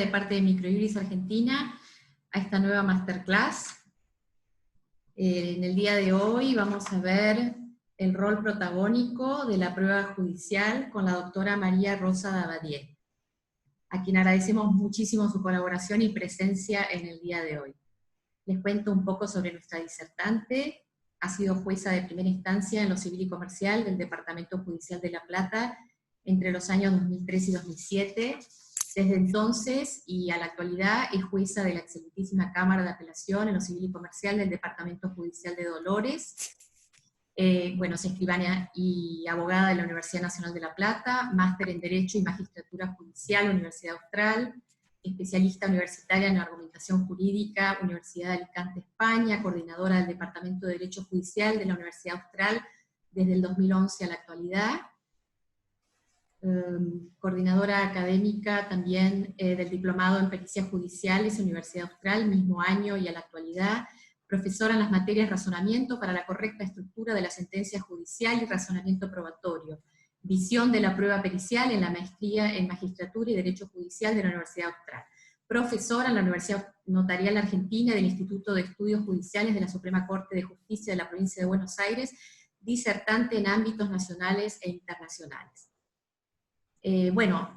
de parte de Microjuris Argentina a esta nueva masterclass. En el día de hoy vamos a ver el rol protagónico de la prueba judicial con la doctora María Rosa Davadier, a quien agradecemos muchísimo su colaboración y presencia en el día de hoy. Les cuento un poco sobre nuestra disertante. Ha sido jueza de primera instancia en lo civil y comercial del Departamento Judicial de La Plata entre los años 2003 y 2007. Desde entonces y a la actualidad es jueza de la excelentísima Cámara de Apelación en lo civil y comercial del Departamento Judicial de Dolores. Es escribana y abogada de la Universidad Nacional de La Plata, máster en Derecho y Magistratura Judicial, Universidad Austral, especialista universitaria en argumentación jurídica, Universidad de Alicante, España, coordinadora del Departamento de Derecho Judicial de la Universidad Austral desde el 2011 a la actualidad, coordinadora académica también del Diplomado en Pericias Judiciales, Universidad Austral, mismo año y a la actualidad, profesora en las materias razonamiento para la correcta estructura de la sentencia judicial y razonamiento probatorio, visión de la prueba pericial en la maestría en Magistratura y Derecho Judicial de la Universidad Austral, profesora en la Universidad Notarial Argentina del Instituto de Estudios Judiciales de la Suprema Corte de Justicia de la Provincia de Buenos Aires, disertante en ámbitos nacionales e internacionales.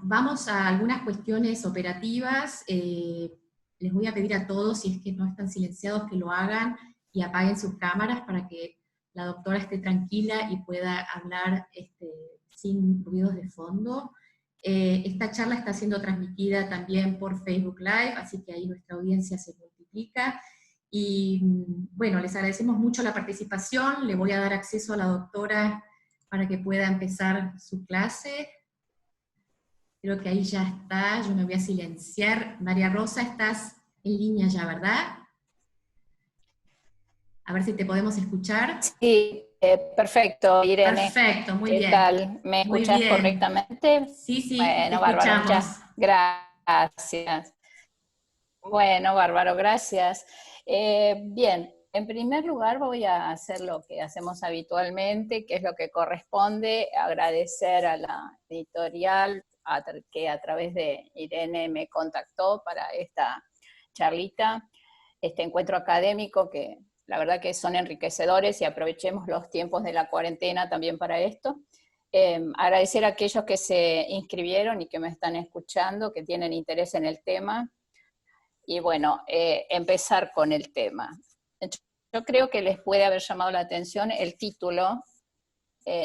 Vamos a algunas cuestiones operativas. Les voy a pedir a todos, si es que no están silenciados, que lo hagan y apaguen sus cámaras para que la doctora esté tranquila y pueda hablar sin ruidos de fondo. Esta charla está siendo transmitida también por Facebook Live, así que ahí nuestra audiencia se multiplica. Y les agradecemos mucho la participación. Le voy a dar acceso a la doctora para que pueda empezar su clase. Creo que ahí ya está, yo me voy a silenciar. María Rosa, estás en línea ya, ¿verdad? A ver si te podemos escuchar. Sí, perfecto, Irene. Perfecto, muy bien. ¿Qué tal? ¿Me escuchas correctamente? Sí, sí, bueno, te bárbaro, escuchamos. Gracias. Bueno, bárbaro, gracias. Bien, en primer lugar voy a hacer lo que hacemos habitualmente, que es lo que corresponde, agradecer a la editorial que a través de Irene me contactó para esta charlita, este encuentro académico que la verdad que son enriquecedores y aprovechemos los tiempos de la cuarentena también para esto. Agradecer a aquellos que se inscribieron y que me están escuchando, que tienen interés en el tema. Y bueno, empezar con el tema. Yo creo que les puede haber llamado la atención el título.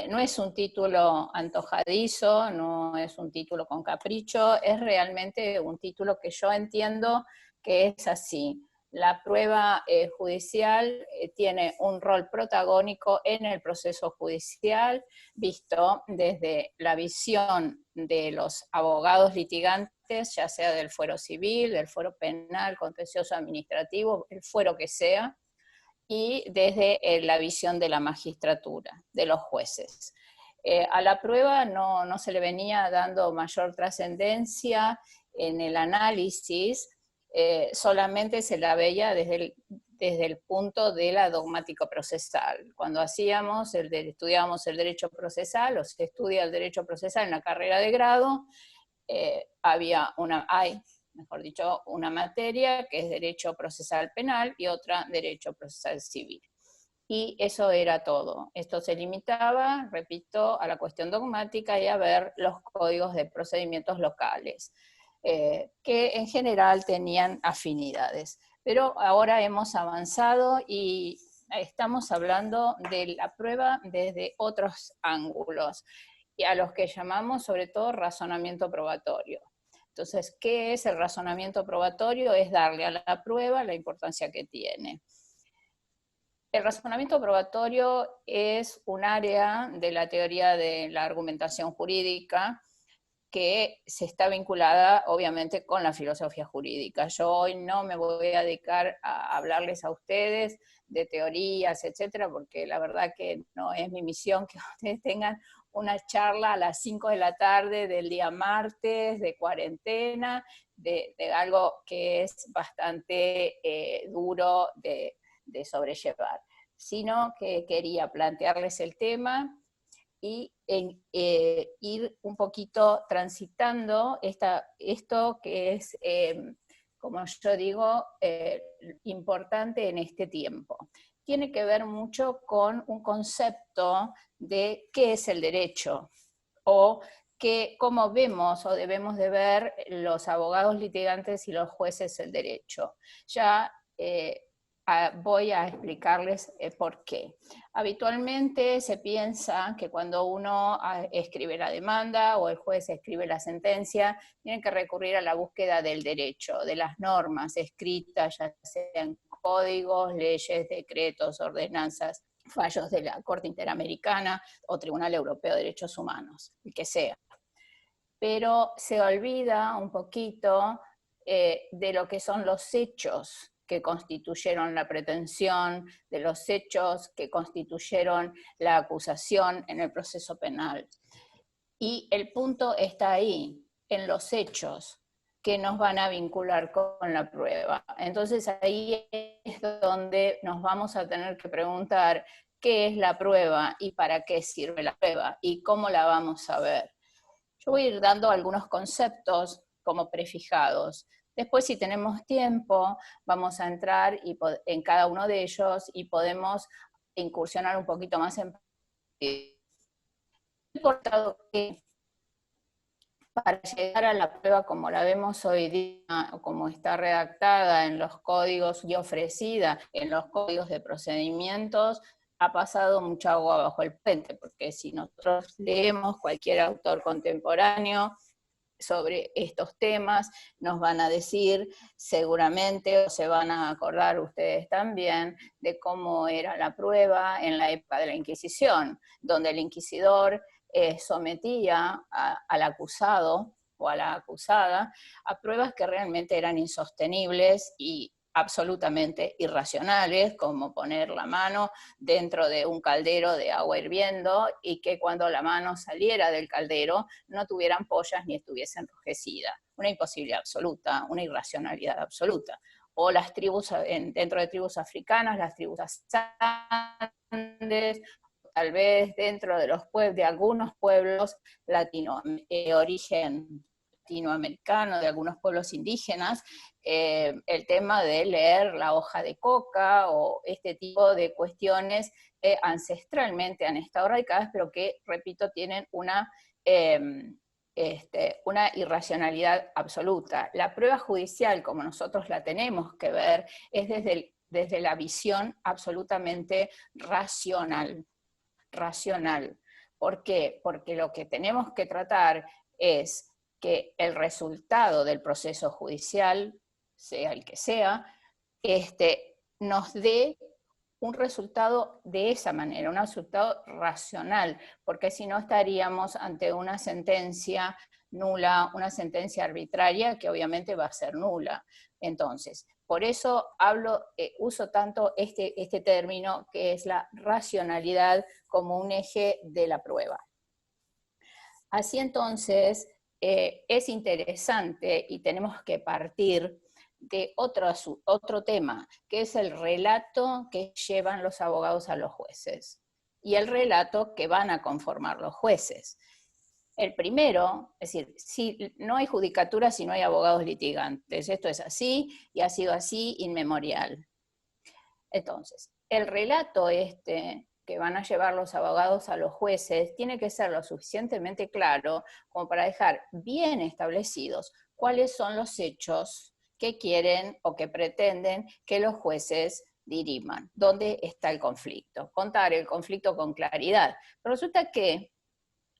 No es un título antojadizo, no es un título con capricho, es realmente un título que yo entiendo que es así. La prueba judicial tiene un rol protagónico en el proceso judicial, visto desde la visión de los abogados litigantes, ya sea del fuero civil, del fuero penal, contencioso administrativo, el fuero que sea, y desde la visión de la magistratura, de los jueces. A la prueba no se le venía dando mayor trascendencia en el análisis, solamente se la veía desde el punto de la dogmático procesal. Cuando estudiábamos el derecho procesal, o se estudia el derecho procesal en la carrera de grado, hay una materia que es derecho procesal penal y otra derecho procesal civil. Y eso era todo. Esto se limitaba, repito, a la cuestión dogmática y a ver los códigos de procedimientos locales, que en general tenían afinidades. Pero ahora hemos avanzado y estamos hablando de la prueba desde otros ángulos, y a los que llamamos sobre todo razonamiento probatorio. Entonces, ¿qué es el razonamiento probatorio? Es darle a la prueba la importancia que tiene. El razonamiento probatorio es un área de la teoría de la argumentación jurídica que se está vinculada, obviamente, con la filosofía jurídica. Yo hoy no me voy a dedicar a hablarles a ustedes de teorías, etcétera, porque la verdad que no es mi misión que ustedes tengan una charla a las 5 de la tarde del día martes, de cuarentena, de algo que es bastante duro de sobrellevar, sino que quería plantearles el tema y ir un poquito transitando esto que es, como yo digo, importante en este tiempo. Tiene que ver mucho con un concepto de qué es el derecho, o cómo vemos o debemos de ver los abogados litigantes y los jueces el derecho. Ya voy a explicarles por qué. Habitualmente se piensa que cuando uno escribe la demanda o el juez escribe la sentencia, tiene que recurrir a la búsqueda del derecho, de las normas escritas, ya sean códigos, leyes, decretos, ordenanzas, fallos de la Corte Interamericana o Tribunal Europeo de Derechos Humanos, el que sea. Pero se olvida un poquito de lo que son los hechos que constituyeron la pretensión, de los hechos que constituyeron la acusación en el proceso penal. Y el punto está ahí, en los hechos que nos van a vincular con la prueba. Entonces ahí es donde nos vamos a tener que preguntar qué es la prueba y para qué sirve la prueba y cómo la vamos a ver. Yo voy a ir dando algunos conceptos como prefijados. Después, si tenemos tiempo, vamos a entrar en cada uno de ellos y podemos incursionar un poquito más en... importado que para llegar a la prueba como la vemos hoy día, o como está redactada en los códigos y ofrecida en los códigos de procedimientos, ha pasado mucha agua bajo el puente, porque si nosotros leemos cualquier autor contemporáneo sobre estos temas, nos van a decir seguramente, o se van a acordar ustedes también, de cómo era la prueba en la época de la Inquisición, donde el inquisidor sometía al acusado o a la acusada a pruebas que realmente eran insostenibles y absolutamente irracionales, como poner la mano dentro de un caldero de agua hirviendo y que cuando la mano saliera del caldero no tuviera ampollas ni estuviese enrojecida. Una imposibilidad absoluta, una irracionalidad absoluta. O las tribus, dentro de tribus africanas, las tribus andes, tal vez dentro de de algunos pueblos origen latinoamericano, de algunos pueblos indígenas, el tema de leer la hoja de coca o este tipo de cuestiones ancestralmente han estado radicadas, pero que, repito, tienen una irracionalidad absoluta. La prueba judicial, como nosotros la tenemos que ver, es desde la visión absolutamente racional. ¿Por qué? Porque lo que tenemos que tratar es que el resultado del proceso judicial, sea el que sea, nos dé un resultado de esa manera, un resultado racional, porque si no estaríamos ante una sentencia nula, una sentencia arbitraria que obviamente va a ser nula. Entonces, por eso uso tanto este término que es la racionalidad como un eje de la prueba. Así entonces, es interesante y tenemos que partir de otro tema, que es el relato que llevan los abogados a los jueces y el relato que van a conformar los jueces. El primero, es decir, si no hay judicatura si no hay abogados litigantes. Esto es así y ha sido así inmemorial. Entonces, el relato que van a llevar los abogados a los jueces tiene que ser lo suficientemente claro como para dejar bien establecidos cuáles son los hechos que quieren o que pretenden que los jueces diriman. ¿Dónde está el conflicto? Contar el conflicto con claridad. Pero resulta que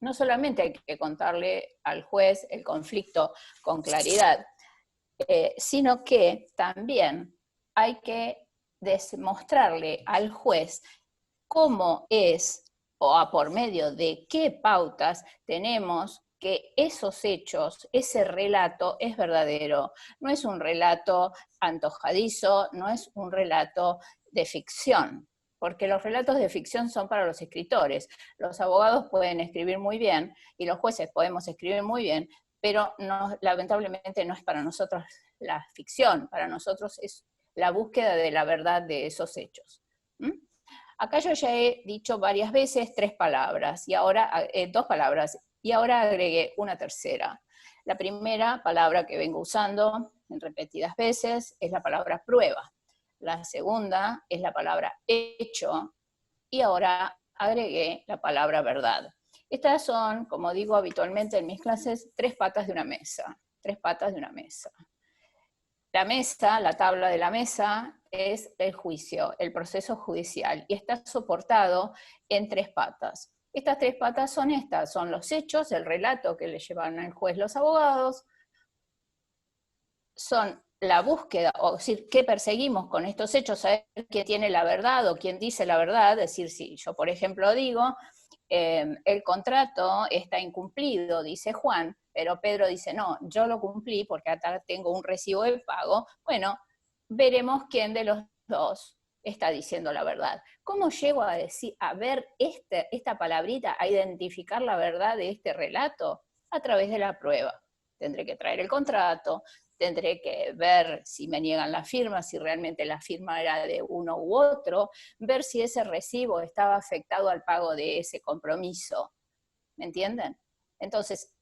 no solamente hay que contarle al juez el conflicto con claridad, sino que también hay que demostrarle al juez cómo es o por medio de qué pautas tenemos que esos hechos, ese relato es verdadero. No es un relato antojadizo, no es un relato de ficción, porque los relatos de ficción son para los escritores. Los abogados pueden escribir muy bien y los jueces podemos escribir muy bien, pero lamentablemente no es para nosotros la ficción, para nosotros es la búsqueda de la verdad de esos hechos. Acá yo ya he dicho varias veces 3 palabras, y ahora 2 palabras, y ahora agregué una tercera. La primera palabra que vengo usando en repetidas veces es la palabra prueba. La segunda es la palabra hecho, y ahora agregué la palabra verdad. Estas son, como digo habitualmente en mis clases, 3 patas de una mesa. 3 patas de una mesa. La mesa, la tabla de la mesa, es el juicio, el proceso judicial, y está soportado en 3 patas. Estas 3 patas son los hechos, el relato que le llevan al juez los abogados, son la búsqueda, o decir, qué perseguimos con estos hechos, saber quién tiene la verdad o quién dice la verdad, es decir, si yo por ejemplo digo, el contrato está incumplido, dice Juan, pero Pedro dice, no, yo lo cumplí porque acá tengo un recibo de pago, bueno, veremos quién de los dos está diciendo la verdad. ¿Cómo llego a decir, a ver esta palabrita, a identificar la verdad de este relato? A través de la prueba. Tendré que traer el contrato, tendré que ver si me niegan la firma, si realmente la firma era de uno u otro, ver si ese recibo estaba afectado al pago de ese compromiso. ¿Me entienden? Entonces,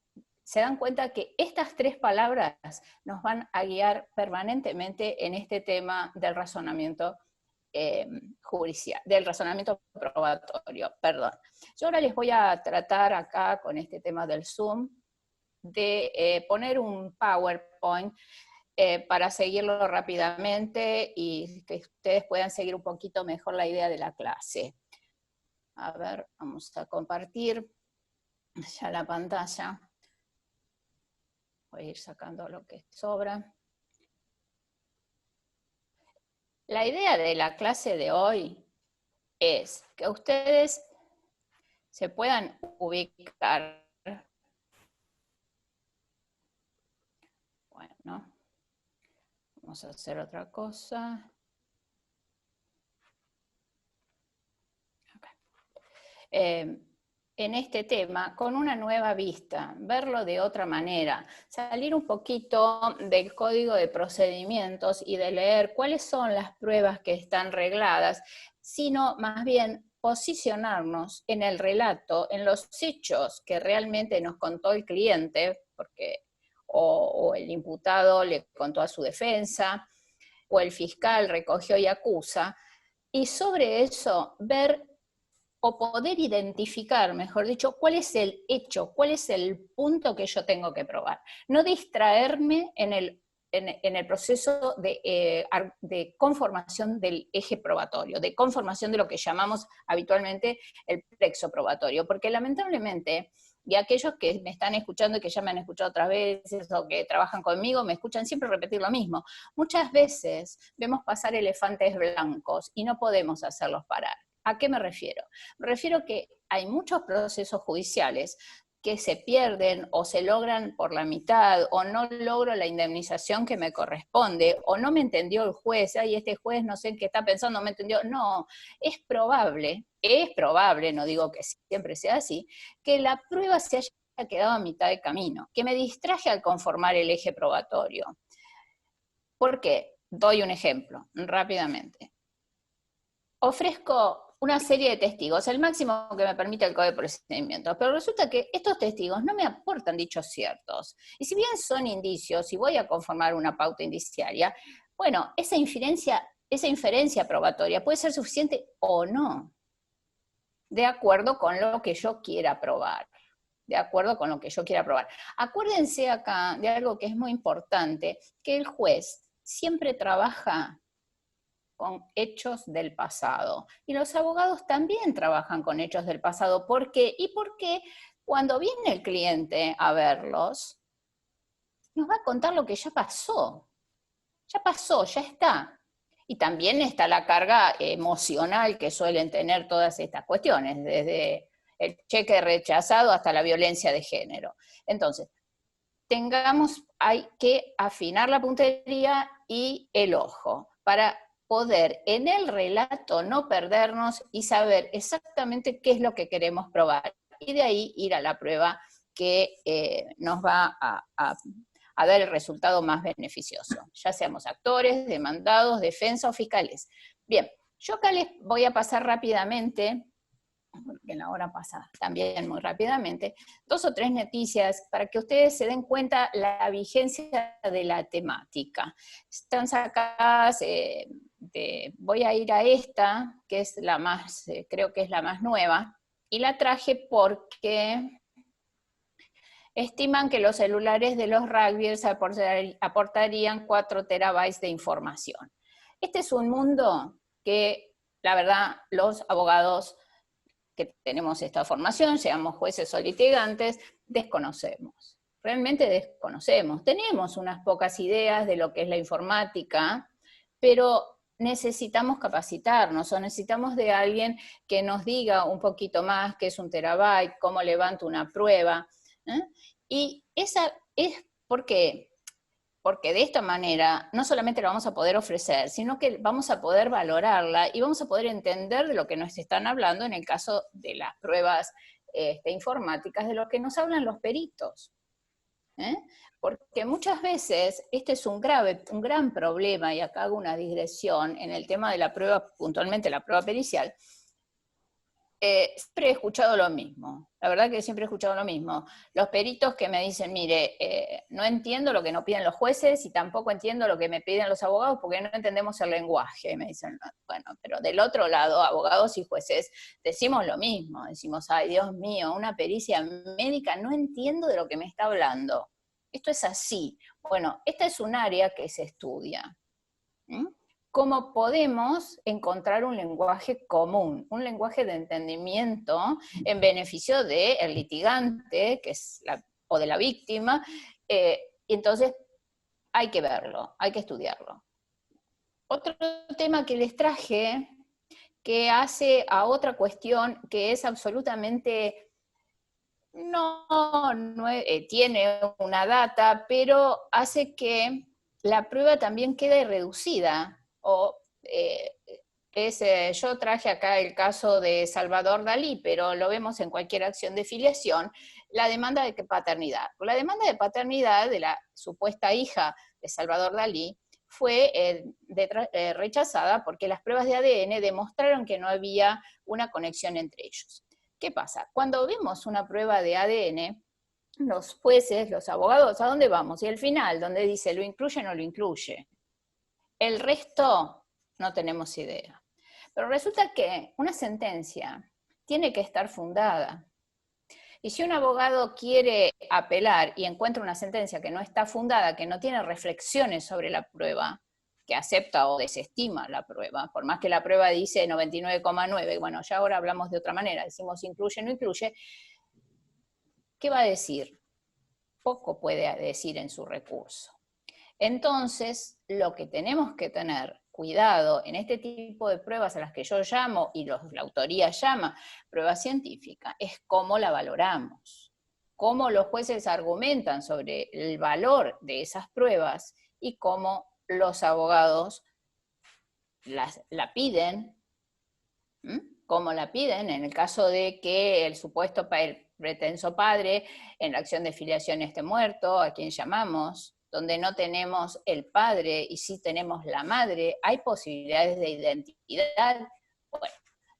se dan cuenta que estas 3 palabras nos van a guiar permanentemente en este tema del razonamiento judicial, del razonamiento probatorio, perdón. Yo ahora les voy a tratar acá con este tema del Zoom de poner un PowerPoint para seguirlo rápidamente y que ustedes puedan seguir un poquito mejor la idea de la clase. A ver, vamos a compartir ya la pantalla. Voy a ir sacando lo que sobra. La idea de la clase de hoy es que ustedes se puedan ubicar. Bueno, vamos a hacer otra cosa. Okay. En este tema, con una nueva vista, verlo de otra manera, salir un poquito del código de procedimientos y de leer cuáles son las pruebas que están regladas, sino más bien posicionarnos en el relato, en los hechos que realmente nos contó el cliente, porque o el imputado le contó a su defensa, o el fiscal recogió y acusa, y sobre eso ver o poder identificar, mejor dicho, cuál es el hecho, cuál es el punto que yo tengo que probar. No distraerme en el proceso de conformación del eje probatorio, de conformación de lo que llamamos habitualmente el plexo probatorio, porque lamentablemente, y aquellos que me están escuchando y que ya me han escuchado otras veces o que trabajan conmigo, me escuchan siempre repetir lo mismo. Muchas veces vemos pasar elefantes blancos y no podemos hacerlos parar. ¿A qué me refiero? Me refiero que hay muchos procesos judiciales que se pierden o se logran por la mitad, o no logro la indemnización que me corresponde, o no me entendió el juez, ay, este juez no sé en qué está pensando, no me entendió. No, es probable, no digo que siempre sea así, que la prueba se haya quedado a mitad de camino, que me distraje al conformar el eje probatorio. ¿Por qué? Doy un ejemplo, rápidamente. Ofrezco una serie de testigos, el máximo que me permite el Código de Procedimientos, pero resulta que estos testigos no me aportan dichos ciertos. Y si bien son indicios y voy a conformar una pauta indiciaria, bueno, esa inferencia probatoria puede ser suficiente o no, de acuerdo con lo que yo quiera probar. De acuerdo con lo que yo quiera probar. Acuérdense acá de algo que es muy importante, que el juez siempre trabaja con hechos del pasado. Y los abogados también trabajan con hechos del pasado. ¿Por qué? Y porque cuando viene el cliente a verlos, nos va a contar lo que ya pasó. Ya pasó, ya está. Y también está la carga emocional que suelen tener todas estas cuestiones, desde el cheque rechazado hasta la violencia de género. Entonces, hay que afinar la puntería y el ojo para poder en el relato no perdernos y saber exactamente qué es lo que queremos probar. Y de ahí ir a la prueba que nos va a dar el resultado más beneficioso, ya seamos actores, demandados, defensa o fiscales. Bien, Yo acá les voy a pasar rápidamente, porque en la hora pasa también muy rápidamente, 2 o 3 noticias para que ustedes se den cuenta la vigencia de la temática. Están sacadas, voy a ir a esta, que es la más, creo que es la más nueva, y la traje porque estiman que los celulares de los rugbyers aportarían 4 terabytes de información. Este es un mundo que, la verdad, los abogados que tenemos esta formación, seamos jueces o litigantes, desconocemos. Realmente desconocemos. Tenemos unas pocas ideas de lo que es la informática, pero necesitamos capacitarnos o necesitamos de alguien que nos diga un poquito más qué es un terabyte, cómo levanto una prueba. Y esa es porque de esta manera no solamente la vamos a poder ofrecer, sino que vamos a poder valorarla y vamos a poder entender de lo que nos están hablando en el caso de las pruebas informáticas, de lo que nos hablan los peritos. Porque muchas veces este es un gran problema, y acá hago una digresión en el tema de la prueba, puntualmente la prueba pericial. Siempre he escuchado lo mismo, la verdad que siempre he escuchado lo mismo. Los peritos que me dicen, mire, no entiendo lo que nos piden los jueces y tampoco entiendo lo que me piden los abogados porque no entendemos el lenguaje. Me dicen, bueno, pero del otro lado, abogados y jueces, decimos lo mismo. Decimos, ay, Dios mío, una pericia médica, no entiendo de lo que me está hablando. Esto es así. Bueno, esta es un área que se estudia. ¿Cómo podemos encontrar un lenguaje común, un lenguaje de entendimiento en beneficio del litigante o de la víctima? Y entonces hay que verlo, hay que estudiarlo. Otro tema que les traje, que hace a otra cuestión que es absolutamente, tiene una data, pero hace que la prueba también quede reducida. Yo traje acá el caso de Salvador Dalí, pero lo vemos en cualquier acción de filiación, la demanda de paternidad. La demanda de paternidad de la supuesta hija de Salvador Dalí fue rechazada porque las pruebas de ADN demostraron que no había una conexión entre ellos. ¿Qué pasa? Cuando vemos una prueba de ADN, los jueces, los abogados, ¿a dónde vamos? Y al final, donde dice, ¿lo incluye o no lo incluye? El resto no tenemos idea. Pero resulta que una sentencia tiene que estar fundada. Y si un abogado quiere apelar y encuentra una sentencia que no está fundada, que no tiene reflexiones sobre la prueba, que acepta o desestima la prueba, por más que la prueba dice 99,9, bueno, ya ahora hablamos de otra manera, decimos incluye o no incluye, ¿qué va a decir? Poco puede decir en su recurso. Entonces, lo que tenemos que tener cuidado en este tipo de pruebas a las que yo llamo, y la autoría llama prueba científica, es cómo la valoramos, cómo los jueces argumentan sobre el valor de esas pruebas y cómo los abogados la piden, cómo la piden en el caso de que el supuesto pretenso padre en la acción de filiación esté muerto, a quien llamamos, donde no tenemos el padre y sí tenemos la madre, hay posibilidades de identidad. Bueno,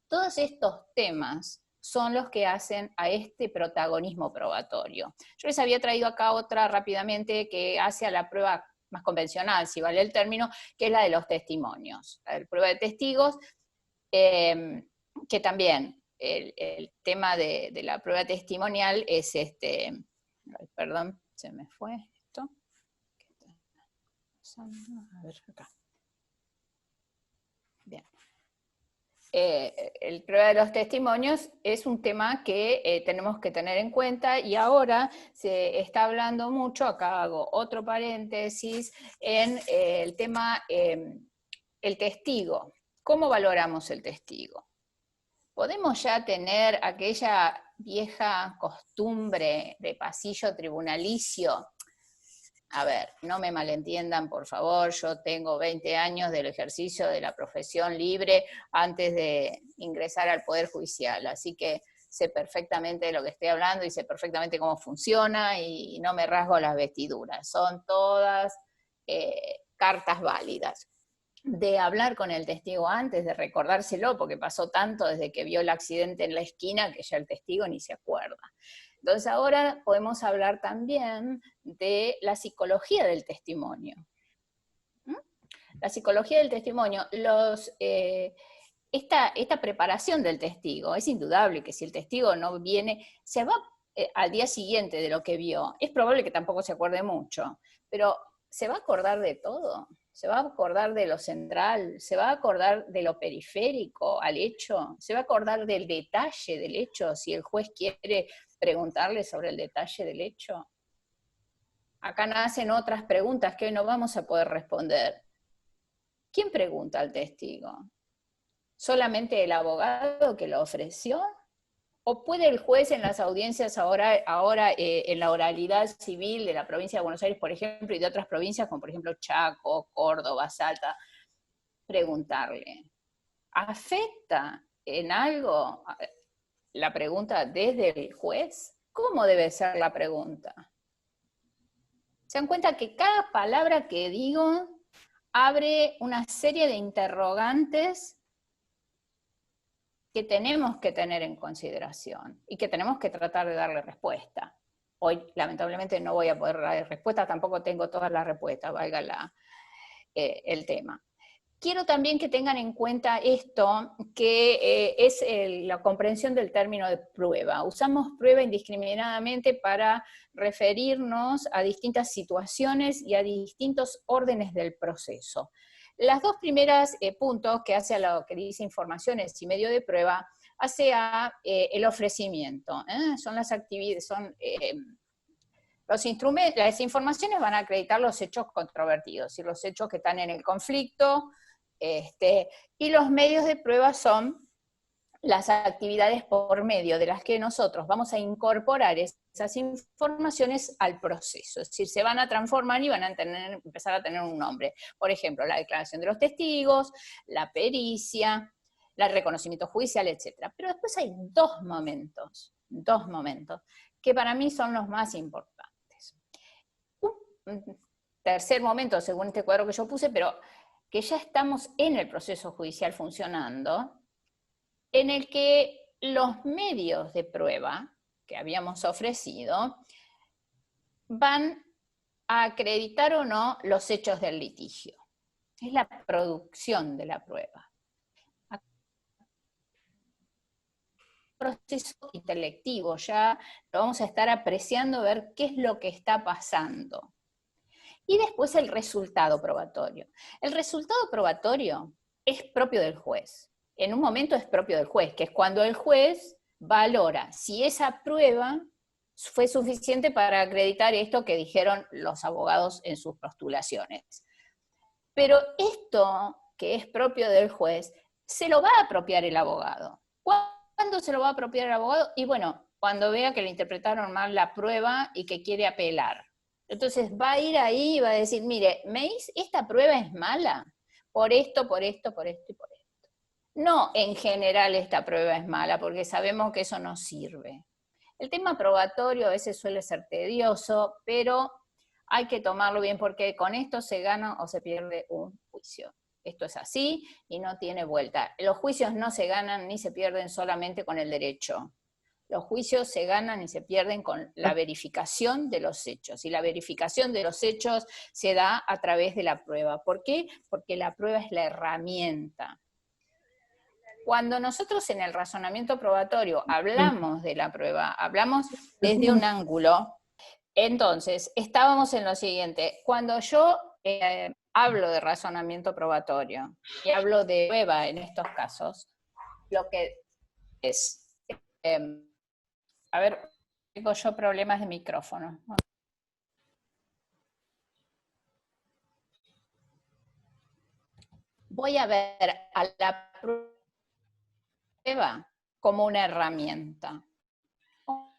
todos estos temas son los que hacen a este protagonismo probatorio. Yo les había traído acá otra rápidamente que hace a la prueba más convencional, si vale el término, que es la de los testimonios, la prueba de testigos, que también el tema de la prueba testimonial es perdón, se me fue esto. A ver, acá. Bien. El prueba de los testimonios es un tema que tenemos que tener en cuenta y ahora se está hablando mucho, acá hago otro paréntesis, en el tema, el testigo. ¿Cómo valoramos el testigo? ¿Podemos ya tener aquella vieja costumbre de pasillo tribunalicio? A ver, no me malentiendan, por favor, yo tengo 20 años del ejercicio de la profesión libre antes de ingresar al Poder Judicial, así que sé perfectamente de lo que estoy hablando y sé perfectamente cómo funciona y no me rasgo las vestiduras. Son todas cartas válidas. de hablar con el testigo antes, de recordárselo, porque pasó tanto desde que vio el accidente en la esquina que ya el testigo ni se acuerda. Entonces ahora podemos hablar también de la psicología del testimonio. La psicología del testimonio, esta preparación del testigo, es indudable que si el testigo no viene, se va al día siguiente de lo que vio, es probable que tampoco se acuerde mucho, pero ¿se va a acordar de todo? ¿Se va a acordar de lo central? ¿Se va a acordar de lo periférico al hecho? ¿Se va a acordar del detalle del hecho si el juez quiere preguntarle sobre el detalle del hecho? Acá nacen otras preguntas que hoy no vamos a poder responder. ¿Quién pregunta al testigo? ¿Solamente el abogado que lo ofreció? ¿O puede el juez en las audiencias ahora en la oralidad civil de la provincia de Buenos Aires, por ejemplo, y de otras provincias, como por ejemplo Chaco, Córdoba, Salta, preguntarle? ¿Afecta en algo la pregunta desde el juez? ¿Cómo debe ser la pregunta? ¿Se dan cuenta que cada palabra que digo abre una serie de interrogantes que tenemos que tener en consideración y que tenemos que tratar de darle respuesta? Hoy, lamentablemente, no voy a poder dar respuesta, tampoco tengo todas las respuestas, valga el tema. Quiero también que tengan en cuenta esto, que es la comprensión del término de prueba. Usamos prueba indiscriminadamente para referirnos a distintas situaciones y a distintos órdenes del proceso. Las dos primeras puntos que hace a lo que dice informaciones y medio de prueba, hace a el ofrecimiento. Son las actividades, los instrumentos, las informaciones van a acreditar los hechos controvertidos y los hechos que están en el conflicto, y los medios de prueba son las actividades por medio de las que nosotros vamos a incorporar esas informaciones al proceso, es decir, se van a transformar y van a empezar a tener un nombre. Por ejemplo, la declaración de los testigos, la pericia, el reconocimiento judicial, etc. Pero después hay dos momentos, que para mí son los más importantes. Un tercer momento, según este cuadro que yo puse, pero que ya estamos en el proceso judicial funcionando, en el que los medios de prueba que habíamos ofrecido van a acreditar o no los hechos del litigio. Es la producción de la prueba. Proceso intelectivo, ya lo vamos a estar apreciando, ver qué es lo que está pasando. Y después el resultado probatorio. El resultado probatorio es propio del juez. En un momento es propio del juez, que es cuando el juez valora si esa prueba fue suficiente para acreditar esto que dijeron los abogados en sus postulaciones. Pero esto, que es propio del juez, se lo va a apropiar el abogado. ¿Cuándo se lo va a apropiar el abogado? Y bueno, cuando vea que le interpretaron mal la prueba y que quiere apelar. Entonces va a ir ahí y va a decir, mire, esta prueba es mala por esto, por esto, por esto y por esto. No, en general esta prueba es mala, porque sabemos que eso no sirve. El tema probatorio a veces suele ser tedioso, pero hay que tomarlo bien, porque con esto se gana o se pierde un juicio. Esto es así y no tiene vuelta. Los juicios no se ganan ni se pierden solamente con el derecho. Los juicios se ganan y se pierden con la verificación de los hechos. Y la verificación de los hechos se da a través de la prueba. ¿Por qué? Porque la prueba es la herramienta. Cuando nosotros en el razonamiento probatorio hablamos de la prueba, hablamos desde un ángulo. Entonces, estábamos en lo siguiente. Cuando yo hablo de razonamiento probatorio y hablo de prueba en estos casos, lo que es... a ver, tengo yo problemas de micrófono. Voy a ver a la prueba como una herramienta. Una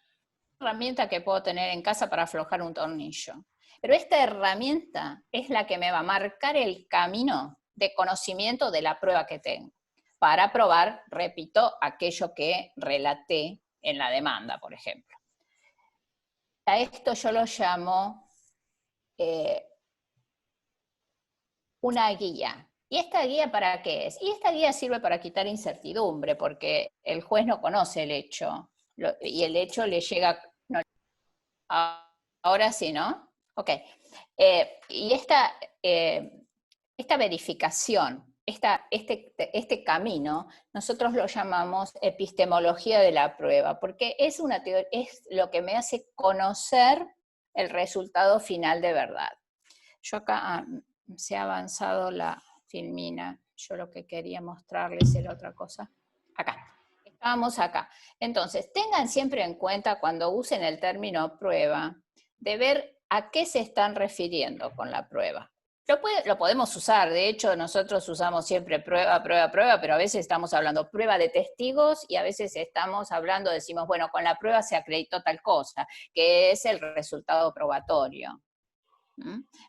herramienta que puedo tener en casa para aflojar un tornillo. Pero esta herramienta es la que me va a marcar el camino de conocimiento de la prueba que tengo, para probar, repito, aquello que relaté en la demanda, por ejemplo. A esto yo lo llamo una guía. ¿Y esta guía para qué es? Y esta guía sirve para quitar incertidumbre, porque el juez no conoce el hecho, y el hecho le llega... No, ahora sí, ¿no? Ok. Y esta verificación, este camino, nosotros lo llamamos epistemología de la prueba, porque es lo que me hace conocer el resultado final de verdad. Yo acá se ha avanzado la filmina, yo lo que quería mostrarles era otra cosa. Acá, estábamos acá. Entonces, tengan siempre en cuenta cuando usen el término prueba, de ver a qué se están refiriendo con la prueba. Lo podemos usar, de hecho nosotros usamos siempre prueba, prueba, prueba, pero a veces estamos hablando prueba de testigos y a veces estamos hablando, decimos, bueno, con la prueba se acreditó tal cosa, que es el resultado probatorio.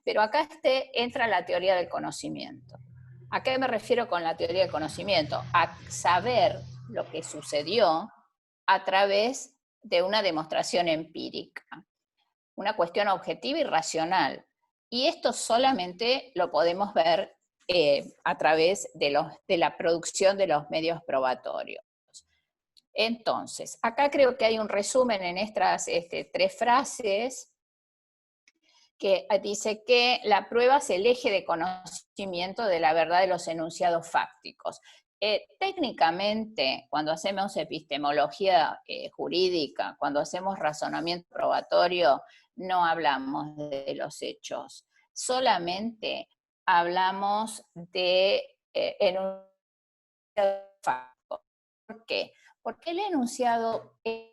Pero acá entra la teoría del conocimiento. ¿A qué me refiero con la teoría del conocimiento? A saber lo que sucedió a través de una demostración empírica, una cuestión objetiva y racional. Y esto solamente lo podemos ver a través de la producción de los medios probatorios. Entonces, acá creo que hay un resumen en estas 3 frases que dice que la prueba es el eje de conocimiento de la verdad de los enunciados fácticos. Técnicamente, cuando hacemos epistemología jurídica, cuando hacemos razonamiento probatorio, no hablamos de los hechos, solamente hablamos de enunciados fácticos. ¿Por qué? Porque el enunciado es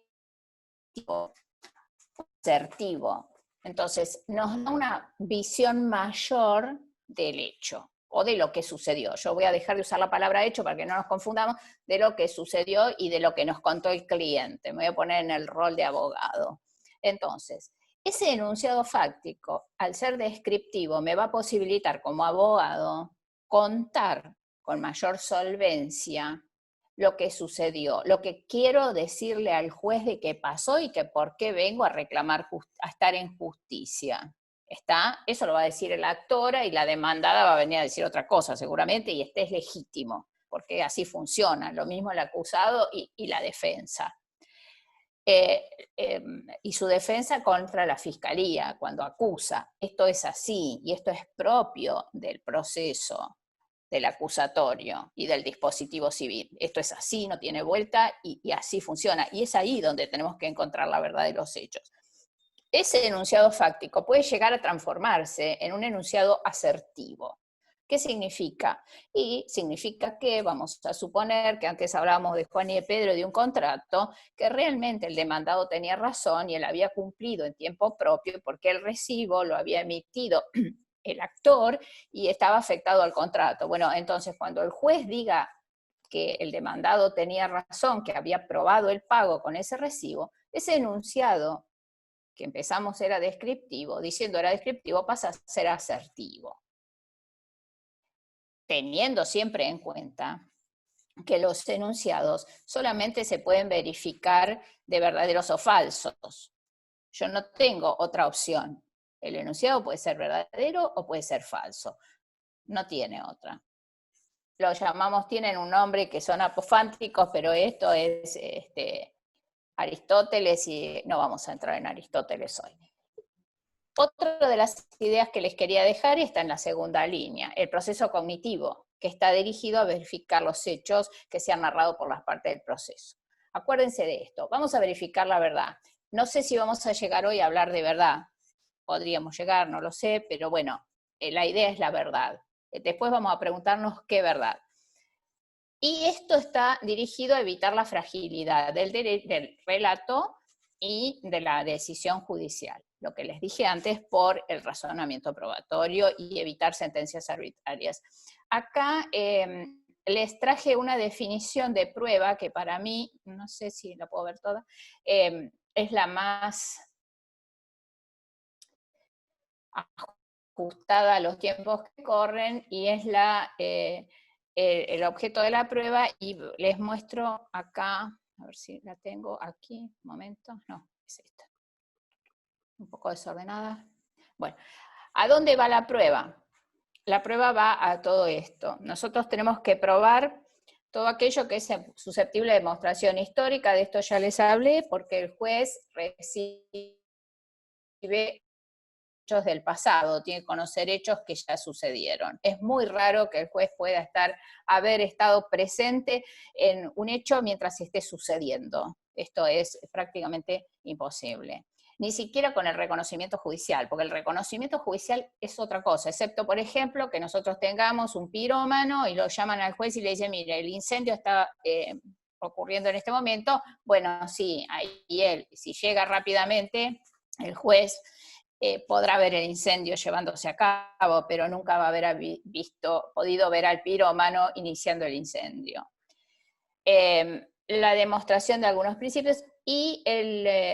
asertivo. Entonces, nos da una visión mayor del hecho o de lo que sucedió. Yo voy a dejar de usar la palabra hecho para que no nos confundamos, de lo que sucedió y de lo que nos contó el cliente. Me voy a poner en el rol de abogado. Entonces, ese enunciado fáctico, al ser descriptivo, me va a posibilitar como abogado contar con mayor solvencia lo que sucedió, lo que quiero decirle al juez de qué pasó y que por qué vengo a reclamar, a estar en justicia. Eso lo va a decir la actora y la demandada va a venir a decir otra cosa seguramente, y es legítimo, porque así funciona, lo mismo el acusado y la defensa. Y su defensa contra la fiscalía, cuando acusa, esto es así y esto es propio del proceso del acusatorio y del dispositivo civil. Esto es así, no tiene vuelta y así funciona. Y es ahí donde tenemos que encontrar la verdad de los hechos. Ese enunciado fáctico puede llegar a transformarse en un enunciado asertivo. ¿Qué significa? Y significa que, vamos a suponer que antes hablábamos de Juan y de Pedro de un contrato, que realmente el demandado tenía razón y él había cumplido en tiempo propio porque el recibo lo había emitido el actor y estaba afectado al contrato. Bueno, entonces cuando el juez diga que el demandado tenía razón, que había probado el pago con ese recibo, ese enunciado que empezamos era descriptivo, diciendo era descriptivo, pasa a ser asertivo. Teniendo siempre en cuenta que los enunciados solamente se pueden verificar de verdaderos o falsos. Yo no tengo otra opción. El enunciado puede ser verdadero o puede ser falso. No tiene otra. Lo llamamos, tienen un nombre que son apofánticos, pero esto es Aristóteles y no vamos a entrar en Aristóteles hoy. Otra de las ideas que les quería dejar está en la segunda línea, el proceso cognitivo, que está dirigido a verificar los hechos que se han narrado por las partes del proceso. Acuérdense de esto, vamos a verificar la verdad. No sé si vamos a llegar hoy a hablar de verdad, podríamos llegar, no lo sé, pero bueno, la idea es la verdad. Después vamos a preguntarnos qué verdad. Y esto está dirigido a evitar la fragilidad del relato y de la decisión judicial, lo que les dije antes por el razonamiento probatorio y evitar sentencias arbitrarias. Acá les traje una definición de prueba que para mí, no sé si la puedo ver toda, es la más ajustada a los tiempos que corren y es el objeto de la prueba, y les muestro acá, a ver si la tengo aquí, un momento, no, es esta, un poco desordenada. Bueno, ¿a dónde va la prueba? la prueba va a todo esto. Nosotros tenemos que probar todo aquello que es susceptible de demostración histórica, de esto ya les hablé, porque el juez recibe hechos del pasado, tiene que conocer hechos que ya sucedieron. Es muy raro que el juez pueda haber estado presente en un hecho mientras esté sucediendo. Esto es prácticamente imposible. Ni siquiera con el reconocimiento judicial, porque el reconocimiento judicial es otra cosa, excepto, por ejemplo, que nosotros tengamos un pirómano y lo llaman al juez y le dicen, mire, el incendio está ocurriendo en este momento, bueno, sí, ahí él, si llega rápidamente, el juez podrá ver el incendio llevándose a cabo, pero nunca va a haber podido ver al pirómano iniciando el incendio. La demostración de algunos principios y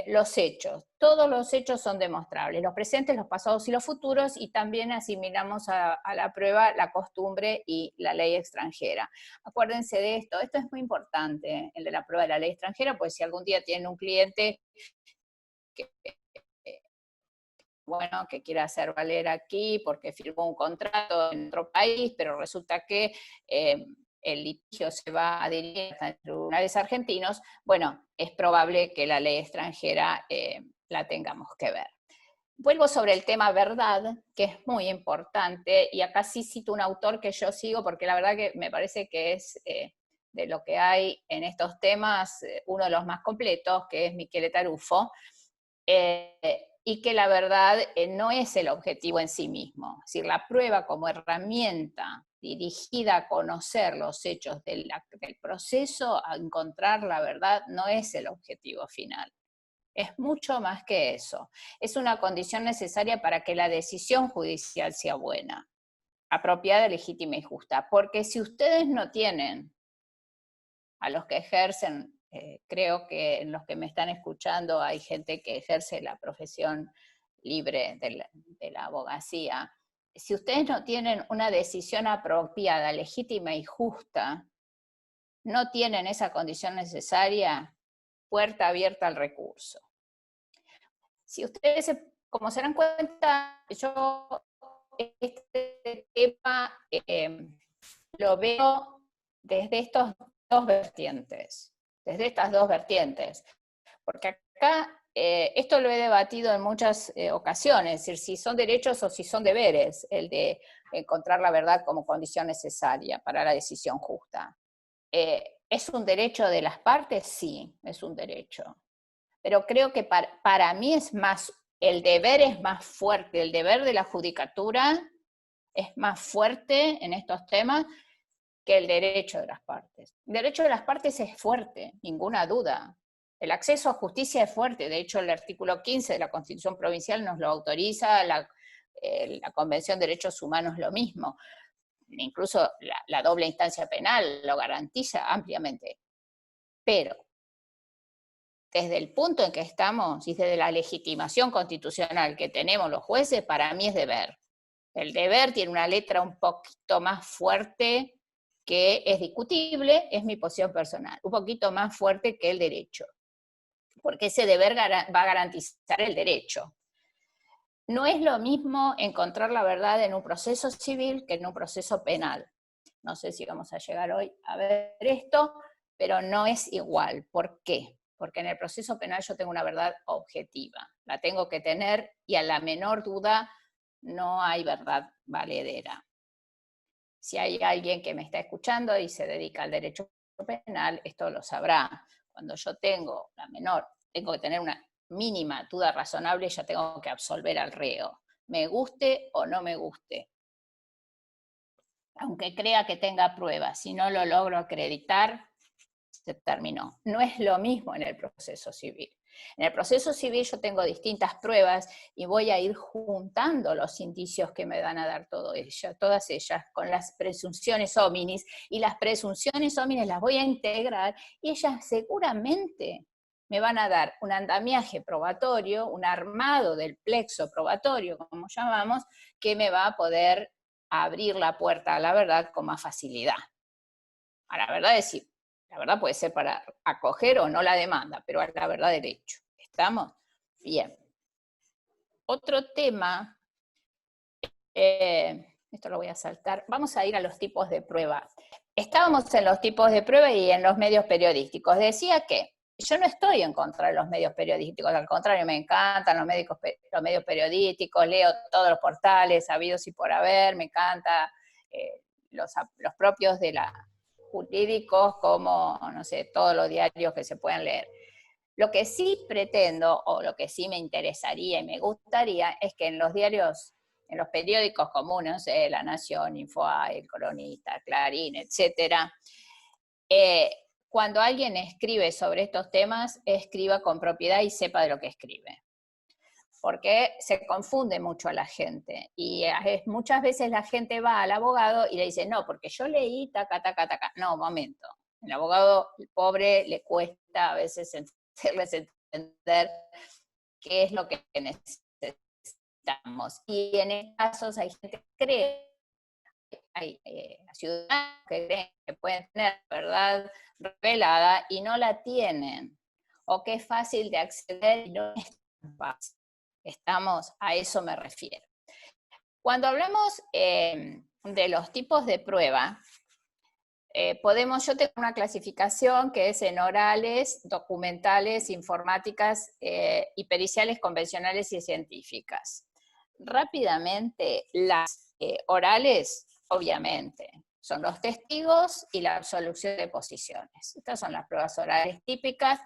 los hechos. Todos los hechos son demostrables, los presentes, los pasados y los futuros, y también asimilamos a la prueba la costumbre y la ley extranjera. Acuérdense de esto es muy importante, el de la prueba de la ley extranjera, pues si algún día tienen un cliente que que quiera hacer valer aquí porque firmó un contrato en otro país, pero resulta que el litigio se va a dirigir a los tribunales argentinos, bueno, es probable que la ley extranjera la tengamos que ver. Vuelvo sobre el tema verdad, que es muy importante, y acá sí cito un autor que yo sigo, porque la verdad que me parece que es de lo que hay en estos temas uno de los más completos, que es Michele Tarufo, y que la verdad no es el objetivo en sí mismo. Es decir, la prueba como herramienta dirigida a conocer los hechos del proceso, a encontrar la verdad, no es el objetivo final. Es mucho más que eso. Es una condición necesaria para que la decisión judicial sea buena, apropiada, legítima y justa. Porque si ustedes no tienen a los que ejercen, creo que en los que me están escuchando hay gente que ejerce la profesión libre de la abogacía. Si ustedes no tienen una decisión apropiada, legítima y justa, no tienen esa condición necesaria, puerta abierta al recurso. Si ustedes, como se dan cuenta, yo este tema lo veo desde estas dos vertientes, porque acá esto lo he debatido en muchas ocasiones, es decir, si son derechos o si son deberes, el de encontrar la verdad como condición necesaria para la decisión justa. ¿Es un derecho de las partes? Sí, es un derecho. Pero creo que para mí el deber es más fuerte, el deber de la judicatura es más fuerte en estos temas que el derecho de las partes. El derecho de las partes es fuerte, ninguna duda. El acceso a justicia es fuerte, de hecho el artículo 15 de la Constitución Provincial nos lo autoriza, la Convención de Derechos Humanos lo mismo, incluso la doble instancia penal lo garantiza ampliamente. Pero desde el punto en que estamos y desde la legitimación constitucional que tenemos los jueces, para mí es deber. El deber tiene una letra un poquito más fuerte que es discutible, es mi posición personal, un poquito más fuerte que el derecho, porque ese deber va a garantizar el derecho. No es lo mismo encontrar la verdad en un proceso civil que en un proceso penal. No sé si vamos a llegar hoy a ver esto, pero no es igual. ¿Por qué? Porque en el proceso penal yo tengo una verdad objetiva, la tengo que tener y a la menor duda no hay verdad valedera. Si hay alguien que me está escuchando y se dedica al derecho penal, esto lo sabrá. Cuando yo tengo tengo que tener una mínima duda razonable, ya tengo que absolver al reo, me guste o no me guste. Aunque crea que tenga pruebas, si no lo logro acreditar, se terminó. No es lo mismo en el proceso civil. En el proceso civil yo tengo distintas pruebas y voy a ir juntando los indicios que me van a dar todas ellas con las presunciones hominis, y las presunciones hominis las voy a integrar y ellas seguramente me van a dar un andamiaje probatorio, un armado del plexo probatorio, como llamamos, que me va a poder abrir la puerta a la verdad con más facilidad. A la verdad es decir, la verdad puede ser para acoger o no la demanda, pero a la verdad derecho. ¿Estamos? Bien. Otro tema esto lo voy a saltar, vamos a ir a los tipos de prueba. Estábamos en los tipos de prueba y en los medios periodísticos. Decía que yo no estoy en contra de los medios periodísticos, al contrario, me encantan los medios periodísticos, leo todos los portales habidos y por haber, me encanta los propios de la jurídicos, como, no sé, todos los diarios que se pueden leer. Lo que sí pretendo, o lo que sí me interesaría y me gustaría, es que en los diarios, en los periódicos comunes, no sé, La Nación, Infobae, El Cronista, Clarín, etcétera, cuando alguien escribe sobre estos temas, escriba con propiedad y sepa de lo que escribe. Porque se confunde mucho a la gente. Y muchas veces la gente va al abogado y le dice, no, porque yo leí taca, taca, taca. No, momento. El abogado, el pobre, le cuesta a veces hacerles entender qué es lo que necesitamos. Y en casos hay gente que cree, hay ciudadanos que creen que pueden tener verdad revelada y no la tienen. O que es fácil de acceder y no es tan fácil. A eso me refiero. Cuando hablamos de los tipos de prueba, yo tengo una clasificación que es en orales, documentales, informáticas y periciales convencionales y científicas. Rápidamente, las orales, obviamente, son los testigos y la absolución de posiciones. Estas son las pruebas orales típicas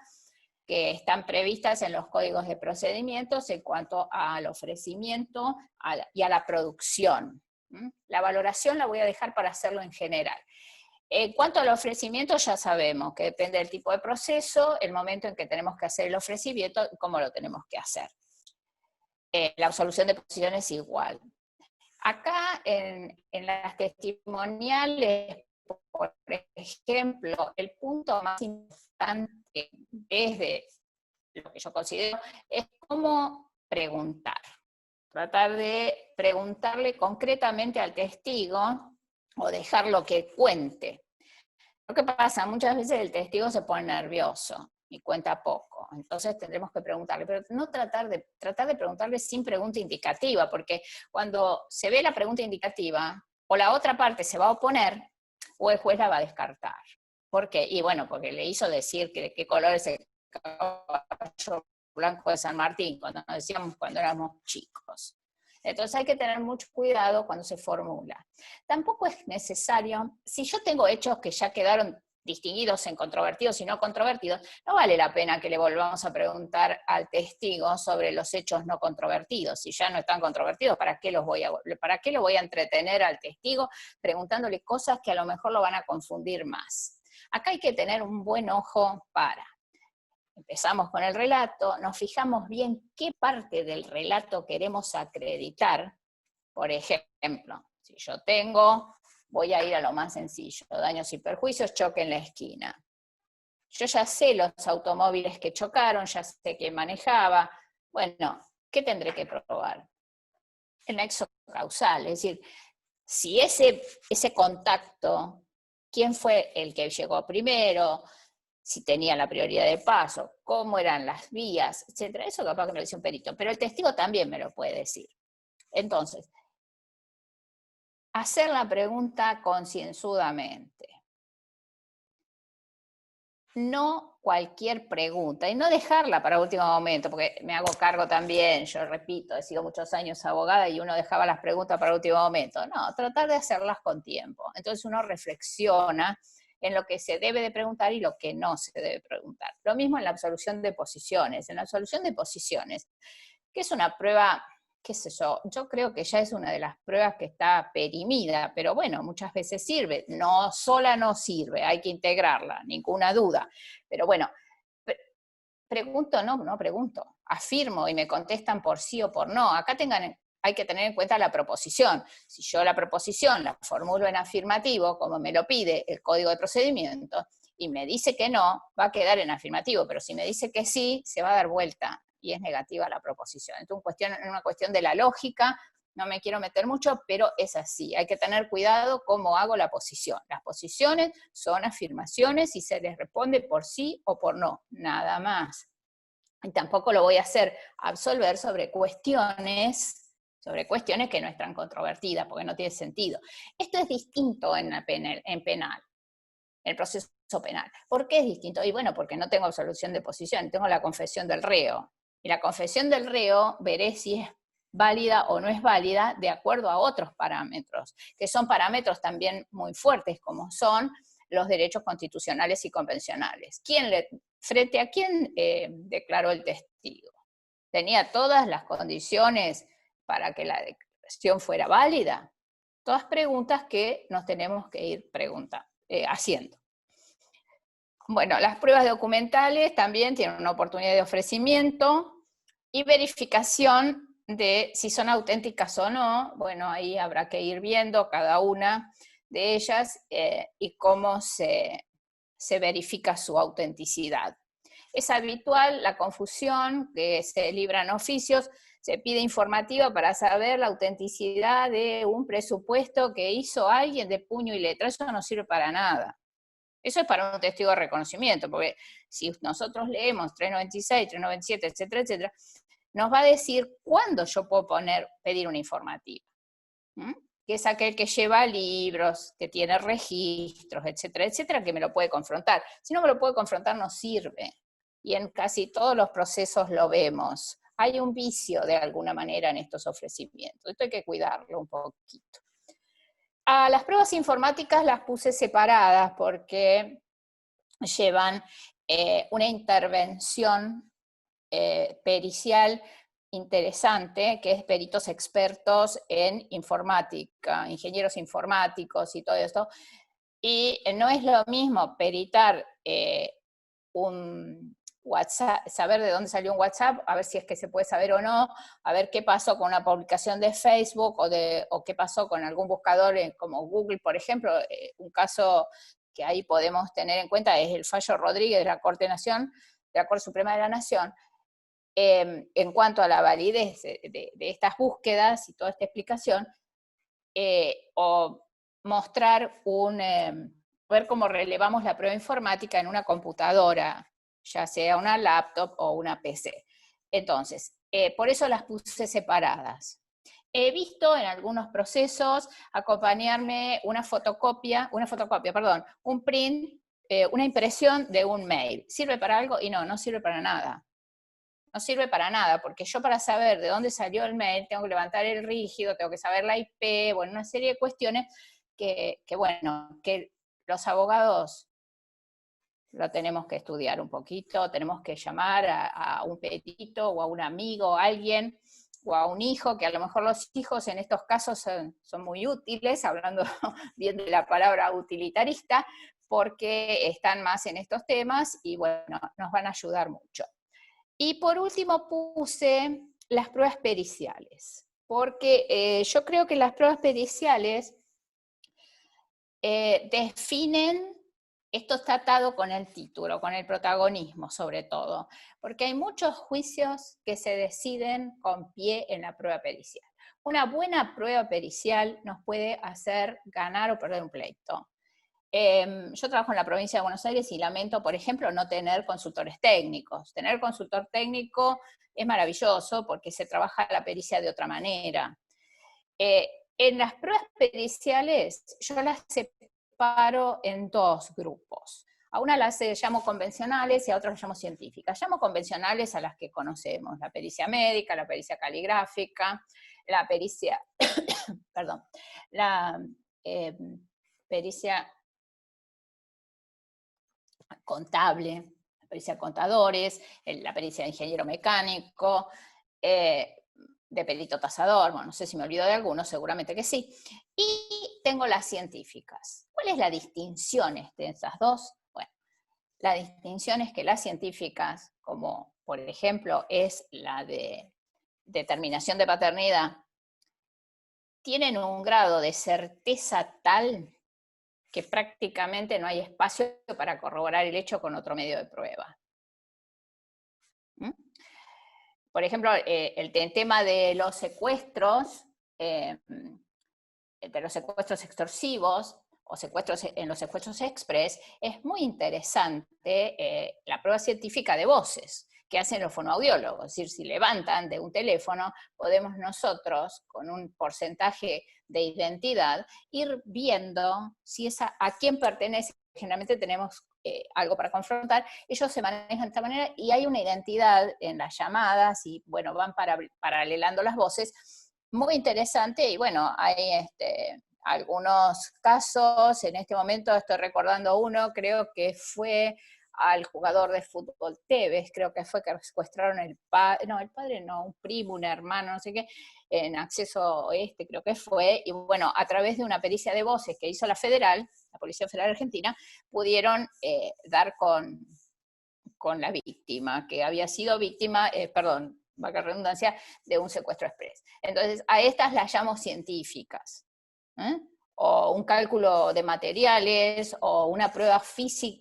que están previstas en los códigos de procedimientos en cuanto al ofrecimiento y a la producción. La valoración la voy a dejar para hacerlo en general. En cuanto al ofrecimiento, ya sabemos que depende del tipo de proceso, el momento en que tenemos que hacer el ofrecimiento y cómo lo tenemos que hacer. La absolución de posiciones igual. Acá en las testimoniales, por ejemplo, el punto más importante desde lo que yo considero es cómo preguntar. Tratar de preguntarle concretamente al testigo o dejarlo que cuente. Lo que pasa, muchas veces el testigo se pone nervioso y cuenta poco, entonces tendremos que preguntarle, pero no tratar de preguntarle sin pregunta indicativa, porque cuando se ve la pregunta indicativa, o la otra parte se va a oponer, o el juez la va a descartar. ¿Por qué? Y bueno, porque le hizo decir que de qué color es el caballo blanco de San Martín, cuando nos decíamos cuando éramos chicos. Entonces hay que tener mucho cuidado cuando se formula. Tampoco es necesario, si yo tengo hechos que ya quedaron distinguidos en controvertidos y no controvertidos, no vale la pena que le volvamos a preguntar al testigo sobre los hechos no controvertidos. Si ya no están controvertidos, ¿para qué lo voy a entretener al testigo preguntándole cosas que a lo mejor lo van a confundir más? Acá hay que tener un buen ojo para. Empezamos con el relato, nos fijamos bien qué parte del relato queremos acreditar. Por ejemplo, si yo voy a ir a lo más sencillo, daños y perjuicios, choque en la esquina. Yo ya sé los automóviles que chocaron, ya sé quién manejaba. Bueno, ¿qué tendré que probar? El nexo causal, es decir, si ese contacto, quién fue el que llegó primero, si tenía la prioridad de paso, cómo eran las vías, etcétera. Eso capaz que me lo dice un perito, pero el testigo también me lo puede decir. Entonces, hacer la pregunta concienzudamente. No cualquier pregunta, y no dejarla para último momento, porque me hago cargo también, yo repito, he sido muchos años abogada y uno dejaba las preguntas para último momento. No, tratar de hacerlas con tiempo. Entonces uno reflexiona en lo que se debe de preguntar y lo que no se debe preguntar. Lo mismo en la absolución de posiciones. En la absolución de posiciones, que es una prueba, qué sé yo creo que ya es una de las pruebas que está perimida, pero bueno, muchas veces sirve. No, sola no sirve, hay que integrarla, ninguna duda. Pero bueno, pregunto, afirmo y me contestan por sí o por no. Acá hay que tener en cuenta la proposición. Si yo la proposición la formulo en afirmativo, como me lo pide el Código de Procedimiento, y me dice que no, va a quedar en afirmativo, pero si me dice que sí, se va a dar vuelta, y es negativa la proposición. Entonces, es una cuestión de la lógica, no me quiero meter mucho, pero es así. Hay que tener cuidado cómo hago la posición. Las posiciones son afirmaciones y se les responde por sí o por no, nada más. Y tampoco lo voy a hacer absolver sobre cuestiones sobre cuestiones que no están controvertidas, porque no tiene sentido. Esto es distinto en penal, el proceso penal. ¿Por qué es distinto? Y bueno, porque no tengo absolución de posición, tengo la confesión del reo. Y la confesión del reo veré si es válida o no es válida de acuerdo a otros parámetros, que son parámetros también muy fuertes, como son los derechos constitucionales y convencionales. ¿Frente a quién declaró el testigo? ¿Tenía todas las condiciones para que la declaración fuera válida? Todas preguntas que nos tenemos que ir haciendo. Bueno, las pruebas documentales también tienen una oportunidad de ofrecimiento y verificación de si son auténticas o no. Bueno, ahí habrá que ir viendo cada una de ellas y cómo se verifica su autenticidad. Es habitual la confusión, que se libran oficios, se pide informativa para saber la autenticidad de un presupuesto que hizo alguien de puño y letra. Eso no sirve para nada. Eso es para un testigo de reconocimiento, porque si nosotros leemos 396, 397, etcétera, etcétera, nos va a decir cuándo yo puedo pedir una informativa. Que es aquel que lleva libros, que tiene registros, etcétera, etcétera, que me lo puede confrontar. Si no me lo puede confrontar, no sirve. Y en casi todos los procesos lo vemos. Hay un vicio de alguna manera en estos ofrecimientos. Esto hay que cuidarlo un poquito. A las pruebas informáticas las puse separadas porque llevan una intervención pericial interesante, que es peritos expertos en informática, ingenieros informáticos y todo esto. Y no es lo mismo peritar un WhatsApp, saber de dónde salió un WhatsApp, a ver si es que se puede saber o no, a ver qué pasó con una publicación de Facebook o qué pasó con algún buscador como Google, por ejemplo. Un caso que ahí podemos tener en cuenta es el fallo Rodríguez de la Corte Suprema de la Nación, en cuanto a la validez de estas búsquedas y toda esta explicación, o mostrar ver cómo relevamos la prueba informática en una computadora, ya sea una laptop o una PC. Entonces, por eso las puse separadas. He visto en algunos procesos acompañarme un print, una impresión de un mail. ¿Sirve para algo? Y no sirve para nada. No sirve para nada, porque yo para saber de dónde salió el mail tengo que levantar el rígido, tengo que saber la IP, bueno, una serie de cuestiones que los abogados lo tenemos que estudiar un poquito, tenemos que llamar a un perito o a un amigo, a alguien, o a un hijo, que a lo mejor los hijos en estos casos son muy útiles, hablando bien de la palabra utilitarista, porque están más en estos temas y bueno, nos van a ayudar mucho. Y por último puse las pruebas periciales, porque yo creo que las pruebas periciales definen, esto está atado con el título, con el protagonismo sobre todo, porque hay muchos juicios que se deciden con pie en la prueba pericial. Una buena prueba pericial nos puede hacer ganar o perder un pleito. Yo trabajo en la provincia de Buenos Aires y lamento, por ejemplo, no tener consultores técnicos. Tener consultor técnico es maravilloso porque se trabaja la pericia de otra manera. En las pruebas periciales yo las separo en dos grupos. A una las llamo convencionales y a otras las llamo científicas. Llamo convencionales a las que conocemos, la pericia médica, la pericia caligráfica, la pericia, perdón, la pericia contable, la pericia de contadores, la pericia de ingeniero mecánico, de perito tasador, bueno, no sé si me olvido de alguno, seguramente que sí. Y tengo las científicas. ¿Cuál es la distinción de esas dos? Bueno, la distinción es que las científicas, como por ejemplo es la de determinación de paternidad, tienen un grado de certeza tal que prácticamente no hay espacio para corroborar el hecho con otro medio de prueba. Por ejemplo, el tema de los secuestros extorsivos o en los secuestros express, es muy interesante la prueba científica de voces, que hacen los fonoaudiólogos. Es decir, si levantan de un teléfono, podemos nosotros, con un porcentaje de identidad, ir viendo si a quién pertenece. Generalmente tenemos algo para confrontar, ellos se manejan de esta manera y hay una identidad en las llamadas y bueno, van paralelando las voces, muy interesante. Y bueno, hay algunos casos, en este momento estoy recordando uno, creo que fue al jugador de fútbol Tevez, creo que fue que secuestraron el padre no, un primo, un hermano, no sé qué, en Acceso Oeste creo que fue, y bueno, a través de una pericia de voces que hizo la Policía Federal Argentina, pudieron dar con la víctima, que había sido víctima, perdón, valga la redundancia, de un secuestro express. Entonces, a estas las llamo científicas, o un cálculo de materiales, o una prueba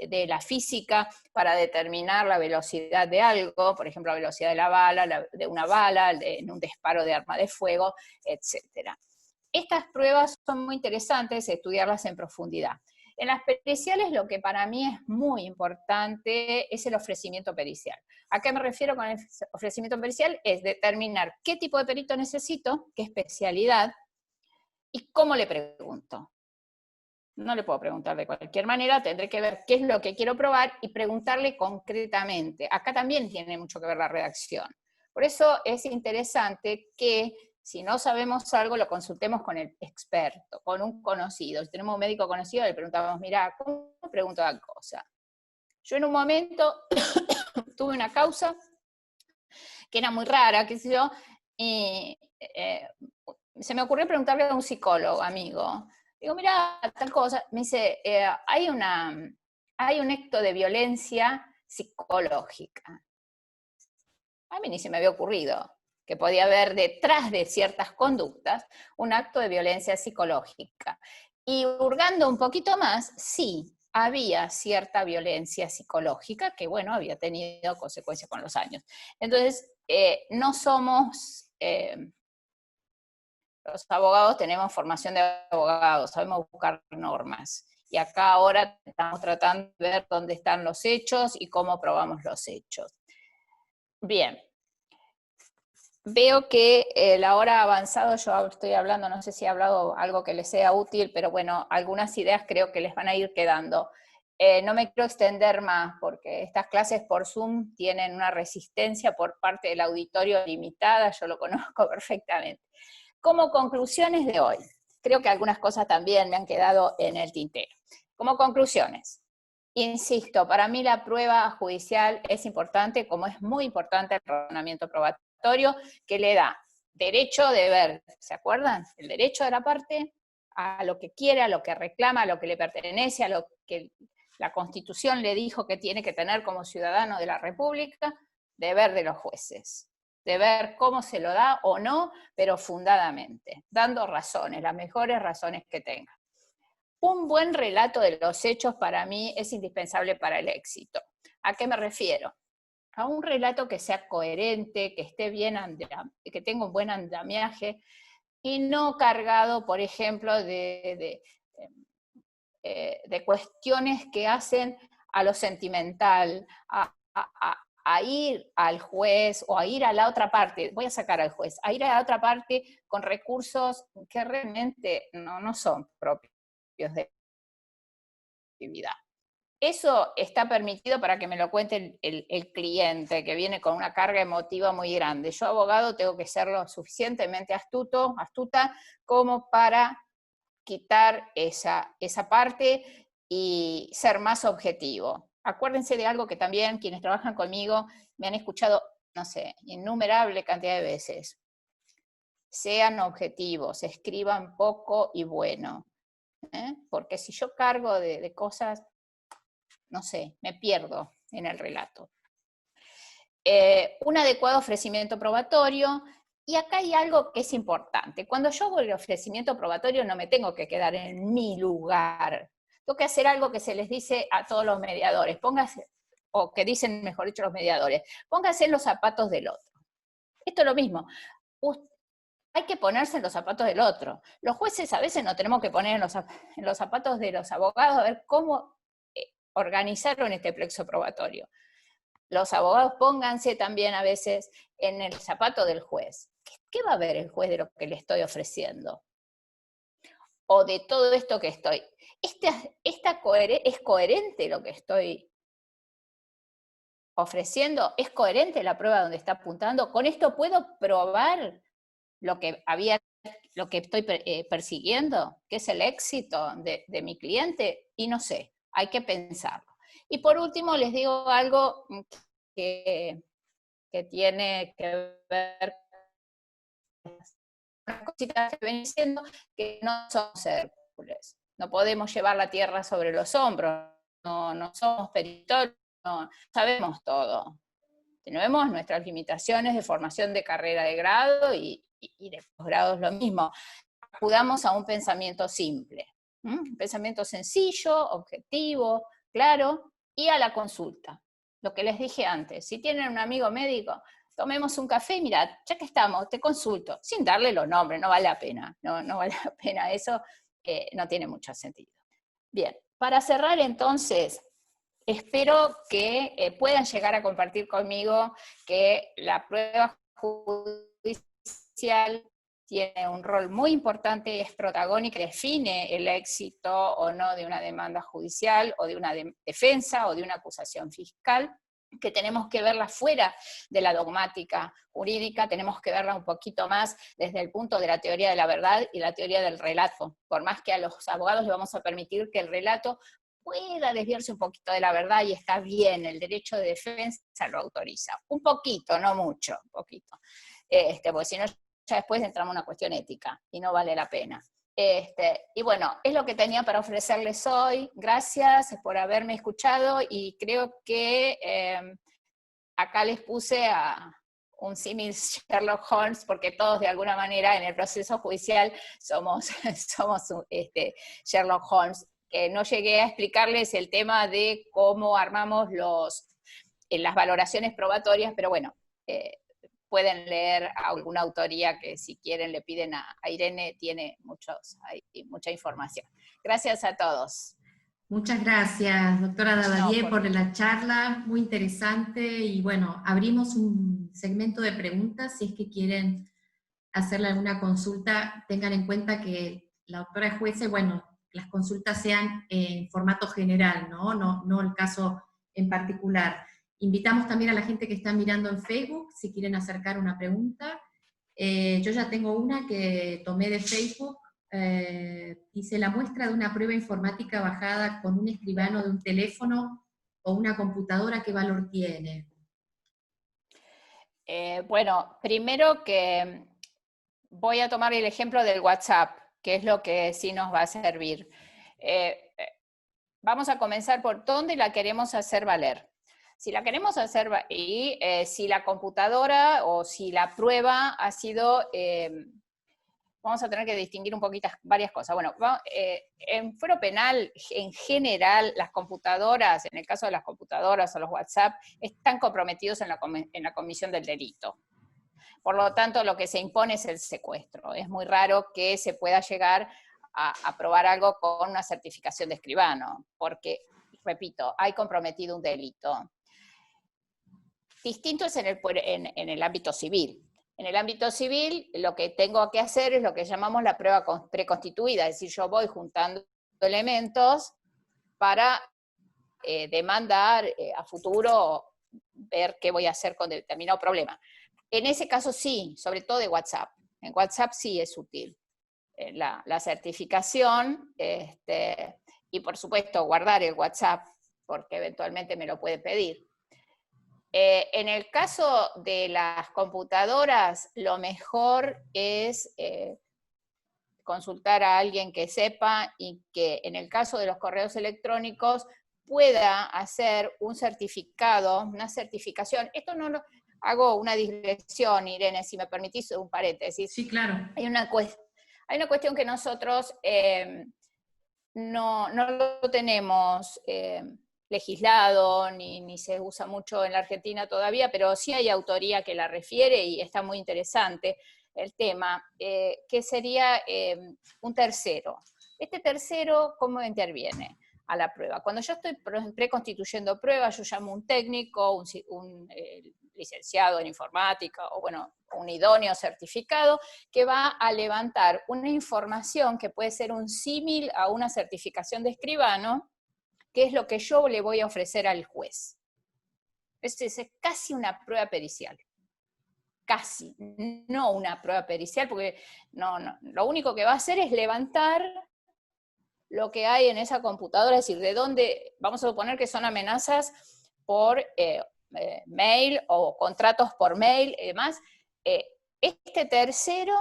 de la física para determinar la velocidad de algo, por ejemplo, la velocidad de la bala, de una bala, en un disparo de arma de fuego, etc. Estas pruebas son muy interesantes, estudiarlas en profundidad. En las periciales lo que para mí es muy importante es el ofrecimiento pericial. ¿A qué me refiero con el ofrecimiento pericial? Es determinar qué tipo de perito necesito, qué especialidad, y cómo le pregunto. No le puedo preguntar de cualquier manera, tendré que ver qué es lo que quiero probar y preguntarle concretamente. Acá también tiene mucho que ver la redacción. Por eso es interesante que si no sabemos algo, lo consultemos con el experto, con un conocido. Si tenemos un médico conocido, le preguntamos, mira, ¿cómo pregunto la cosa? Yo en un momento tuve una causa que era muy rara, qué sé yo, y se me ocurrió preguntarle a un psicólogo, amigo. Digo, mira, tal cosa. Me dice, hay un acto de violencia psicológica. A mí ni se me había ocurrido que podía haber detrás de ciertas conductas un acto de violencia psicológica. Y hurgando un poquito más, sí, había cierta violencia psicológica que, bueno, había tenido consecuencias con los años. Entonces, no somos... los abogados tenemos formación de abogados, sabemos buscar normas. Y acá ahora estamos tratando de ver dónde están los hechos y cómo probamos los hechos. Bien. Veo que la hora ha avanzado, yo estoy hablando, no sé si he hablado algo que les sea útil, pero bueno, algunas ideas creo que les van a ir quedando. No me quiero extender más porque estas clases por Zoom tienen una resistencia por parte del auditorio limitada, yo lo conozco perfectamente. Como conclusiones de hoy, creo que algunas cosas también me han quedado en el tintero. Como conclusiones, insisto, para mí la prueba judicial es importante, como es muy importante el razonamiento probatorio, que le da derecho, deber, ¿se acuerdan? El derecho de la parte a lo que quiere, a lo que reclama, a lo que le pertenece, a lo que la Constitución le dijo que tiene que tener como ciudadano de la República, deber de los jueces, de ver cómo se lo da o no, pero fundadamente, dando razones, las mejores razones que tenga. Un buen relato de los hechos para mí es indispensable para el éxito. ¿A qué me refiero? A un relato que sea coherente, que esté bien, que tenga un buen andamiaje y no cargado, por ejemplo, de cuestiones que hacen a lo sentimental, a ir al juez o a ir a la otra parte, voy a sacar al juez, a ir a la otra parte con recursos que realmente no son propios de actividad. Eso está permitido para que me lo cuente el cliente, que viene con una carga emotiva muy grande. Yo, abogado, tengo que ser lo suficientemente astuta, como para quitar esa parte y ser más objetivo. Acuérdense de algo que también quienes trabajan conmigo me han escuchado, no sé, innumerable cantidad de veces. Sean objetivos, escriban poco y bueno. Porque si yo cargo de cosas, no sé, me pierdo en el relato. Un adecuado ofrecimiento probatorio, y acá hay algo que es importante. Cuando yo hago el ofrecimiento probatorio no me tengo que quedar en mi lugar. Tengo que hacer algo que se les dice a todos los mediadores, póngase, o que dicen, mejor dicho, los mediadores, póngase en los zapatos del otro. Esto es lo mismo. Hay que ponerse en los zapatos del otro. Los jueces a veces nos tenemos que poner en los zapatos de los abogados a ver cómo organizaron este plexo probatorio. los abogados pónganse también a veces en el zapato del juez. ¿Qué va a ver el juez de lo que le estoy ofreciendo? O de todo esto que estoy. ¿Es coherente lo que estoy ofreciendo? ¿Es coherente la prueba donde está apuntando? ¿Con esto puedo probar lo que estoy persiguiendo, que es el éxito de mi cliente? Y no sé, hay que pensarlo. Y por último les digo algo que tiene que ver con las cositas que ven diciendo, que no somos Hércules. No podemos llevar la tierra sobre los hombros, no somos peritólogos, no sabemos todo. Tenemos nuestras limitaciones de formación de carrera de grado y de posgrado es lo mismo. Acudamos a un pensamiento simple, un pensamiento sencillo, objetivo, claro, y a la consulta. Lo que les dije antes, si tienen un amigo médico, tomemos un café y mirad, ya que estamos, te consulto, sin darle los nombres, no vale la pena, no vale la pena, eso no tiene mucho sentido. Bien, para cerrar entonces, espero que puedan llegar a compartir conmigo que la prueba judicial tiene un rol muy importante, es protagónica, define el éxito o no de una demanda judicial, o de una defensa, o de una acusación fiscal, que tenemos que verla fuera de la dogmática jurídica, tenemos que verla un poquito más desde el punto de la teoría de la verdad y la teoría del relato, por más que a los abogados les vamos a permitir que el relato pueda desviarse un poquito de la verdad, y está bien, el derecho de defensa lo autoriza. Un poquito, no mucho, un poquito. Porque si no, ya después entramos en una cuestión ética, y no vale la pena. Y bueno, es lo que tenía para ofrecerles hoy. Gracias por haberme escuchado, y creo que acá les puse a un símil Sherlock Holmes, porque todos de alguna manera en el proceso judicial somos Sherlock Holmes. No llegué a explicarles el tema de cómo armamos las valoraciones probatorias, pero bueno, pueden leer alguna autoría que si quieren le piden a Irene, tiene mucha información. Gracias a todos. Muchas gracias, doctora Davadier, No, por la charla, muy interesante, y bueno, abrimos un segmento de preguntas. Si es que quieren hacerle alguna consulta, tengan en cuenta que la doctora es jueza, y bueno, las consultas sean en formato general, no el caso en particular. Invitamos también a la gente que está mirando en Facebook, si quieren acercar una pregunta. Yo ya tengo una que tomé de Facebook. Dice: la muestra de una prueba informática bajada con un escribano de un teléfono o una computadora, ¿qué valor tiene? Bueno, primero que voy a tomar el ejemplo del WhatsApp, que es lo que sí nos va a servir. Vamos a comenzar por dónde la queremos hacer valer. Si la queremos hacer y si la computadora o si la prueba ha sido, vamos a tener que distinguir un poquito varias cosas. Bueno, en fuero penal, en general, las computadoras, en el caso de las computadoras o los WhatsApp, están comprometidos en la comisión del delito. Por lo tanto, lo que se impone es el secuestro. Es muy raro que se pueda llegar a probar algo con una certificación de escribano, porque, repito, hay comprometido un delito. Distinto es en el ámbito civil. En el ámbito civil, lo que tengo que hacer es lo que llamamos la prueba preconstituida, es decir, yo voy juntando elementos para demandar a futuro, ver qué voy a hacer con determinado problema. En ese caso sí, sobre todo de WhatsApp. En WhatsApp sí es útil la certificación, y por supuesto guardar el WhatsApp, porque eventualmente me lo puede pedir. En el caso de las computadoras, lo mejor es consultar a alguien que sepa, y que en el caso de los correos electrónicos pueda hacer un certificado, una certificación. Esto no lo hago, una digresión, Irene, si me permitís un paréntesis. Sí, claro. Hay una cuestión que nosotros no lo tenemos legislado, ni se usa mucho en la Argentina todavía, pero sí hay autoría que la refiere y está muy interesante el tema, que sería un tercero. Este tercero, ¿cómo interviene? a la prueba. Cuando yo estoy preconstituyendo pruebas, yo llamo a un técnico, un licenciado en informática, o bueno, un idóneo certificado, que va a levantar una información que puede ser un símil a una certificación de escribano, que es lo que yo le voy a ofrecer al juez. Es casi una prueba pericial. Casi, no una prueba pericial, porque no, lo único que va a hacer es levantar lo que hay en esa computadora, es decir, de dónde, vamos a suponer que son amenazas por mail o contratos por mail y demás, este tercero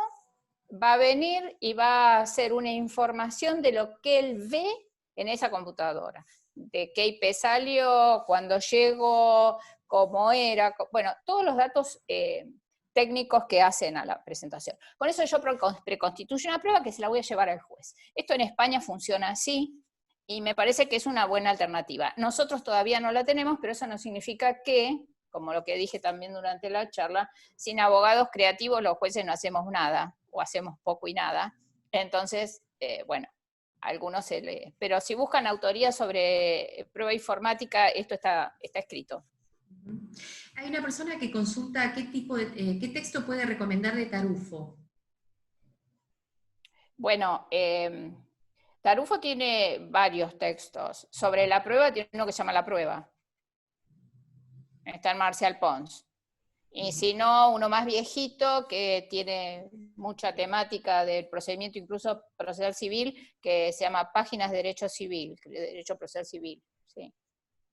va a venir y va a hacer una información de lo que él ve en esa computadora, de qué IP salió, cuándo llegó, cómo era, bueno, todos los datos técnicos que hacen a la presentación. Con eso yo preconstituyo una prueba que se la voy a llevar al juez. Esto en España funciona así, y me parece que es una buena alternativa. Nosotros todavía no la tenemos, pero eso no significa que, como lo que dije también durante la charla, sin abogados creativos los jueces no hacemos nada, o hacemos poco y nada. Entonces, bueno, algunos se lee. Pero si buscan autoría sobre prueba informática, esto está escrito. Hay una persona que consulta qué texto puede recomendar de Tarufo. Bueno, Tarufo tiene varios textos. Sobre la prueba tiene uno que se llama La Prueba. Está en Marcial Pons. Y si no, uno más viejito que tiene mucha temática del procedimiento, incluso procesal civil, que se llama Páginas de Derecho Civil, de Derecho Procesal Civil. ¿Sí?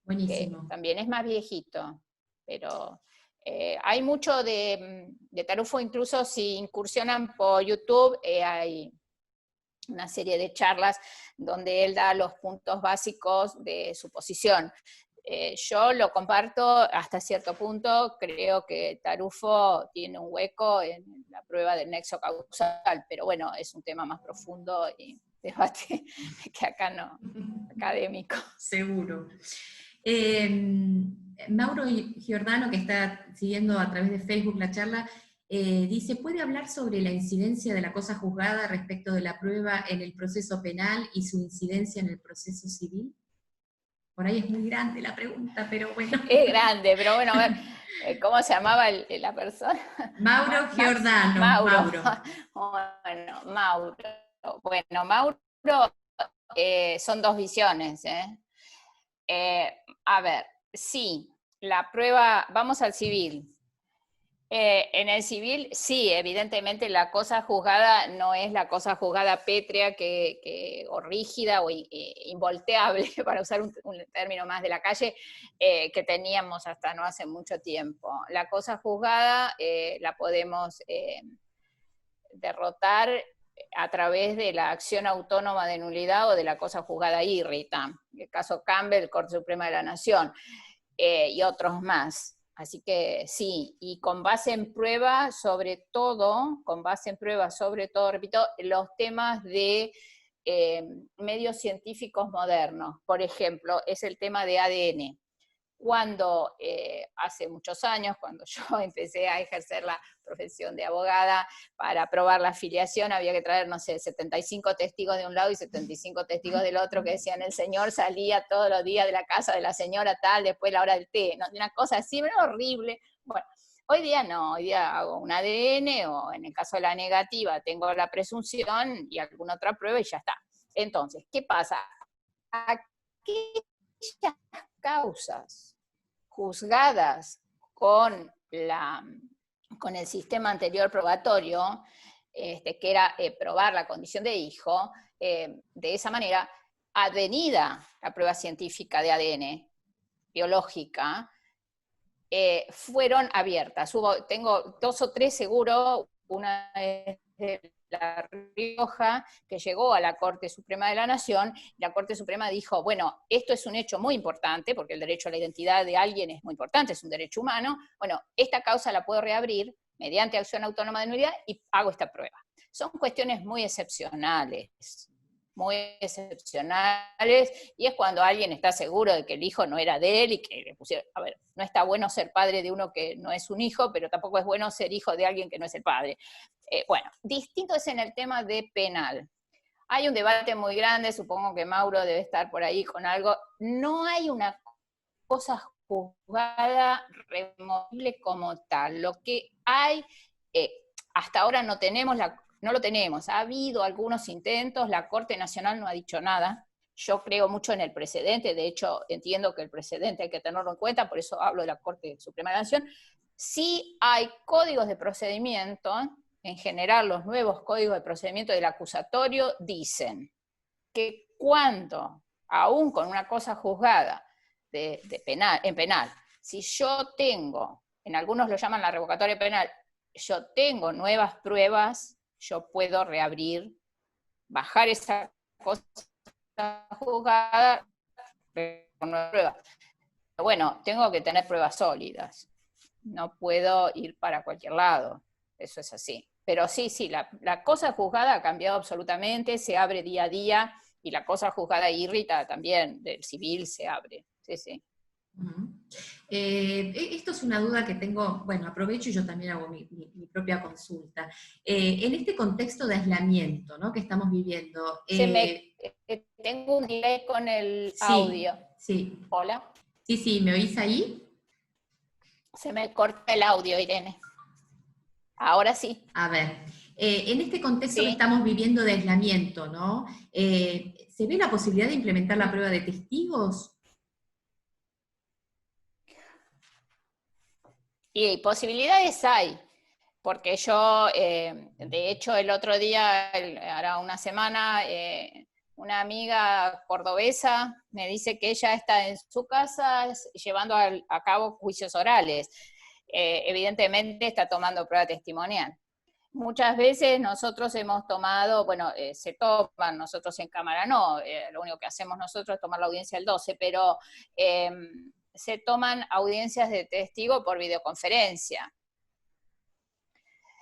Buenísimo. Que también es más viejito, pero hay mucho de Tarufo, incluso si incursionan por YouTube, hay una serie de charlas donde él da los puntos básicos de su posición. Yo lo comparto hasta cierto punto, creo que Tarufo tiene un hueco en la prueba del nexo causal, pero bueno, es un tema más profundo y debate que acá no, académico. Seguro. Mauro Giordano, que está siguiendo a través de Facebook la charla, dice, ¿puede hablar sobre la incidencia de la cosa juzgada respecto de la prueba en el proceso penal y su incidencia en el proceso civil? Por ahí es muy grande la pregunta, pero bueno. Es grande, pero bueno, a ver, ¿cómo se llamaba la persona? Mauro Giordano. Mauro. Bueno, Mauro. Bueno, Mauro, son dos visiones. A ver, sí, la prueba, vamos al civil. En el civil, sí, evidentemente la cosa juzgada no es la cosa juzgada pétrea o rígida o involteable, para usar un término más de la calle, que teníamos hasta no hace mucho tiempo. La cosa juzgada la podemos derrotar a través de la acción autónoma de nulidad o de la cosa juzgada írrita, el caso Campbell, Corte Suprema de la Nación, y otros más. Así que sí, y con base en prueba, sobre todo, repito, los temas de medios científicos modernos. Por ejemplo, es el tema de ADN. Cuando hace muchos años, cuando yo empecé a ejercer la profesión de abogada, para probar la afiliación había que traer, no sé, 75 testigos de un lado y 75 testigos del otro que decían, el señor salía todos los días de la casa de la señora tal, después de la hora del té, ¿no? Una cosa así, era horrible. Bueno, hoy día no, hoy día hago un ADN o en el caso de la negativa tengo la presunción y alguna otra prueba y ya está. Entonces, ¿qué pasa? Aquellas causas juzgadas con el sistema anterior probatorio, que era probar la condición de hijo, de esa manera, advenida la prueba científica de ADN biológica, fueron abiertas. Tengo 2 o 3 seguro, una es de La Rioja, que llegó a la Corte Suprema de la Nación, y la Corte Suprema dijo, bueno, esto es un hecho muy importante, porque el derecho a la identidad de alguien es muy importante, es un derecho humano, bueno, esta causa la puedo reabrir mediante acción autónoma de nulidad y hago esta prueba. Son cuestiones muy excepcionales, y es cuando alguien está seguro de que el hijo no era de él y que le pusieron, a ver, no está bueno ser padre de uno que no es un hijo, pero tampoco es bueno ser hijo de alguien que no es el padre. Bueno, distinto es en el tema de penal. Hay un debate muy grande, supongo que Mauro debe estar por ahí con algo. No hay una cosa juzgada removible como tal. Lo que hay, hasta ahora no tenemos, no lo tenemos. Ha habido algunos intentos, la Corte Nacional no ha dicho nada. Yo creo mucho en el precedente, de hecho entiendo que el precedente hay que tenerlo en cuenta, por eso hablo de la Corte Suprema de la Nación. Sí hay códigos de procedimiento, en general los nuevos códigos de procedimiento del acusatorio dicen que cuando, aún con una cosa juzgada en penal, si yo tengo, en algunos lo llaman la revocatoria penal, yo tengo nuevas pruebas, yo puedo reabrir, bajar esa cosa juzgada con nuevas pruebas. Bueno, tengo que tener pruebas sólidas. No puedo ir para cualquier lado. Eso es así. Pero sí, la cosa juzgada ha cambiado absolutamente, se abre día a día, y la cosa juzgada irrita también, del civil se abre. Sí, sí. Esto es una duda que tengo, bueno, aprovecho y yo también hago mi propia consulta. En este contexto de aislamiento, ¿no?, que estamos viviendo. Tengo un delay con el sí, audio. Sí. Hola. Sí, ¿me oís ahí? Se me corta el audio, Irene. Ahora sí. A ver, en este contexto que Sí. estamos viviendo de aislamiento, ¿no? ¿Se ve la posibilidad de implementar la prueba de testigos? Y posibilidades hay, porque yo, de hecho, el otro día, hará una semana, una amiga cordobesa me dice que ella está en su casa llevando a cabo juicios orales. Evidentemente está tomando prueba testimonial. Muchas veces nosotros hemos tomado, bueno, se toman, nosotros en cámara no, lo único que hacemos nosotros es tomar la audiencia el 12, pero se toman audiencias de testigo por videoconferencia.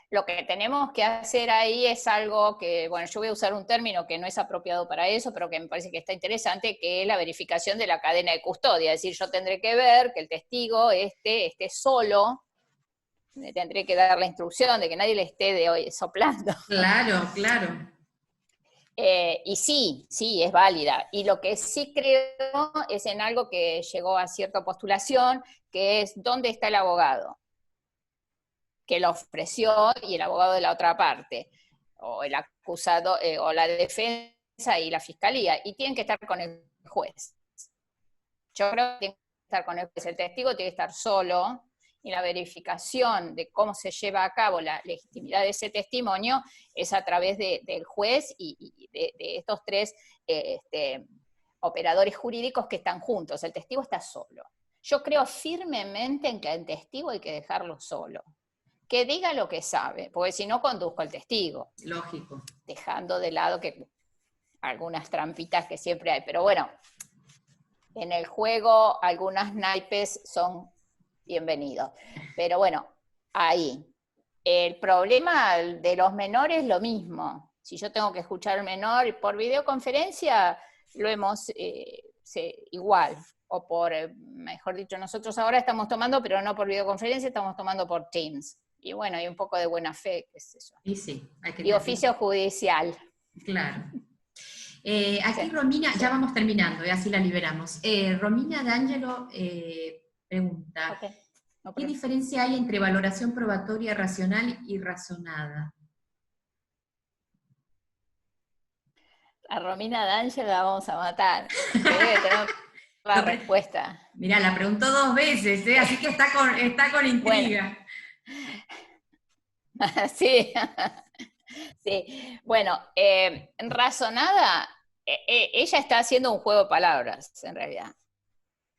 Lo que tenemos que hacer ahí es algo que, bueno, yo voy a usar un término que no es apropiado para eso, pero que me parece que está interesante, que es la verificación de la cadena de custodia. Es decir, yo tendré que ver que el testigo esté solo, tendré que dar la instrucción de que nadie le esté soplando. Claro, claro. Y sí, es válida. Y lo que sí creo es en algo que llegó a cierta postulación, que es ¿dónde está el abogado que lo ofreció y el abogado de la otra parte? O el acusado, o la defensa y la fiscalía. Y tienen que estar con el juez. Yo creo que tienen que estar con el juez. El testigo tiene que estar solo, y la verificación de cómo se lleva a cabo la legitimidad de ese testimonio es a través del juez y de estos tres operadores jurídicos que están juntos. El testigo está solo. Yo creo firmemente en que el testigo hay que dejarlo solo. Que diga lo que sabe, porque si no conduzco al testigo. Lógico. Dejando de lado que algunas trampitas que siempre hay. Pero bueno, en el juego algunas naipes son bienvenidos. Pero bueno, ahí. El problema de los menores, lo mismo. Si yo tengo que escuchar al menor por videoconferencia, lo hemos igual. O por, mejor dicho, nosotros ahora estamos tomando, pero no por videoconferencia, estamos tomando por Teams. Y bueno, hay un poco de buena fe, qué sé yo. Y sí, hay que y oficio judicial. Claro. Aquí sí. Romina, sí. Ya vamos terminando, así la liberamos. Romina D'Angelo pregunta, okay. ¿Qué diferencia hay entre valoración probatoria racional y razonada? A Romina D'Angelo la vamos a matar. Debe tener la respuesta. Mirá, la preguntó 2 veces, así que está con intriga. Bueno. Sí. Sí. Bueno, razonada, ella está haciendo un juego de palabras, en realidad.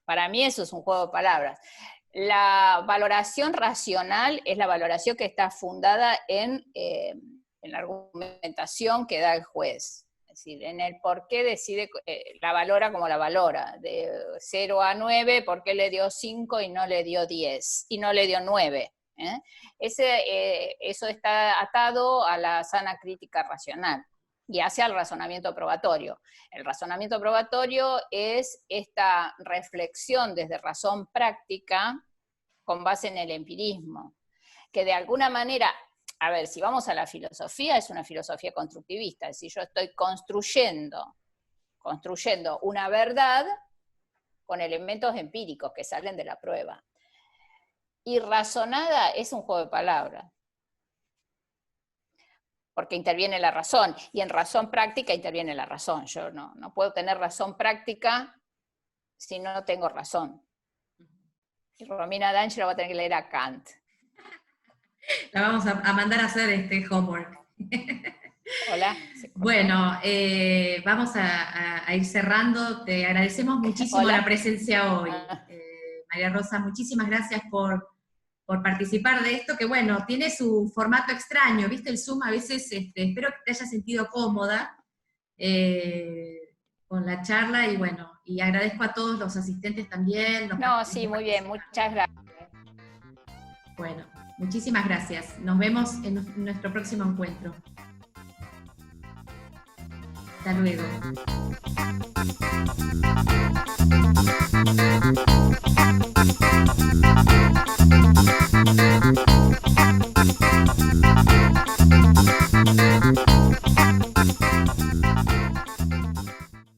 Para mí eso es un juego de palabras. La valoración racional es la valoración que está fundada en la argumentación que da el juez. Es decir, en el por qué decide, la valora como la valora. De 0 a 9, ¿por qué le dio 5 y no le dio 10? Y no le dio 9. Eso está atado a la sana crítica racional y hacia el razonamiento probatorio. El razonamiento probatorio es esta reflexión desde razón práctica con base en el empirismo, que de alguna manera a ver, si vamos a la filosofía, es una filosofía constructivista, es decir, yo estoy construyendo una verdad con elementos empíricos que salen de la prueba. Y razonada es un juego de palabras, porque interviene la razón, y en razón práctica interviene la razón. Yo no puedo tener razón práctica si no tengo razón. Y Romina D'Angelo va a tener que leer a Kant. La vamos a mandar a hacer este homework. Hola. Bueno, vamos a ir cerrando. Te agradecemos muchísimo Hola. la presencia hoy. María Rosa, muchísimas gracias por participar de esto, que bueno, tiene su formato extraño, ¿viste? El Zoom a veces, espero que te hayas sentido cómoda con la charla, y bueno, y agradezco a todos los asistentes también. No, sí, muy bien, muchas gracias. Bueno, muchísimas gracias. Nos vemos en nuestro próximo encuentro. Hasta luego.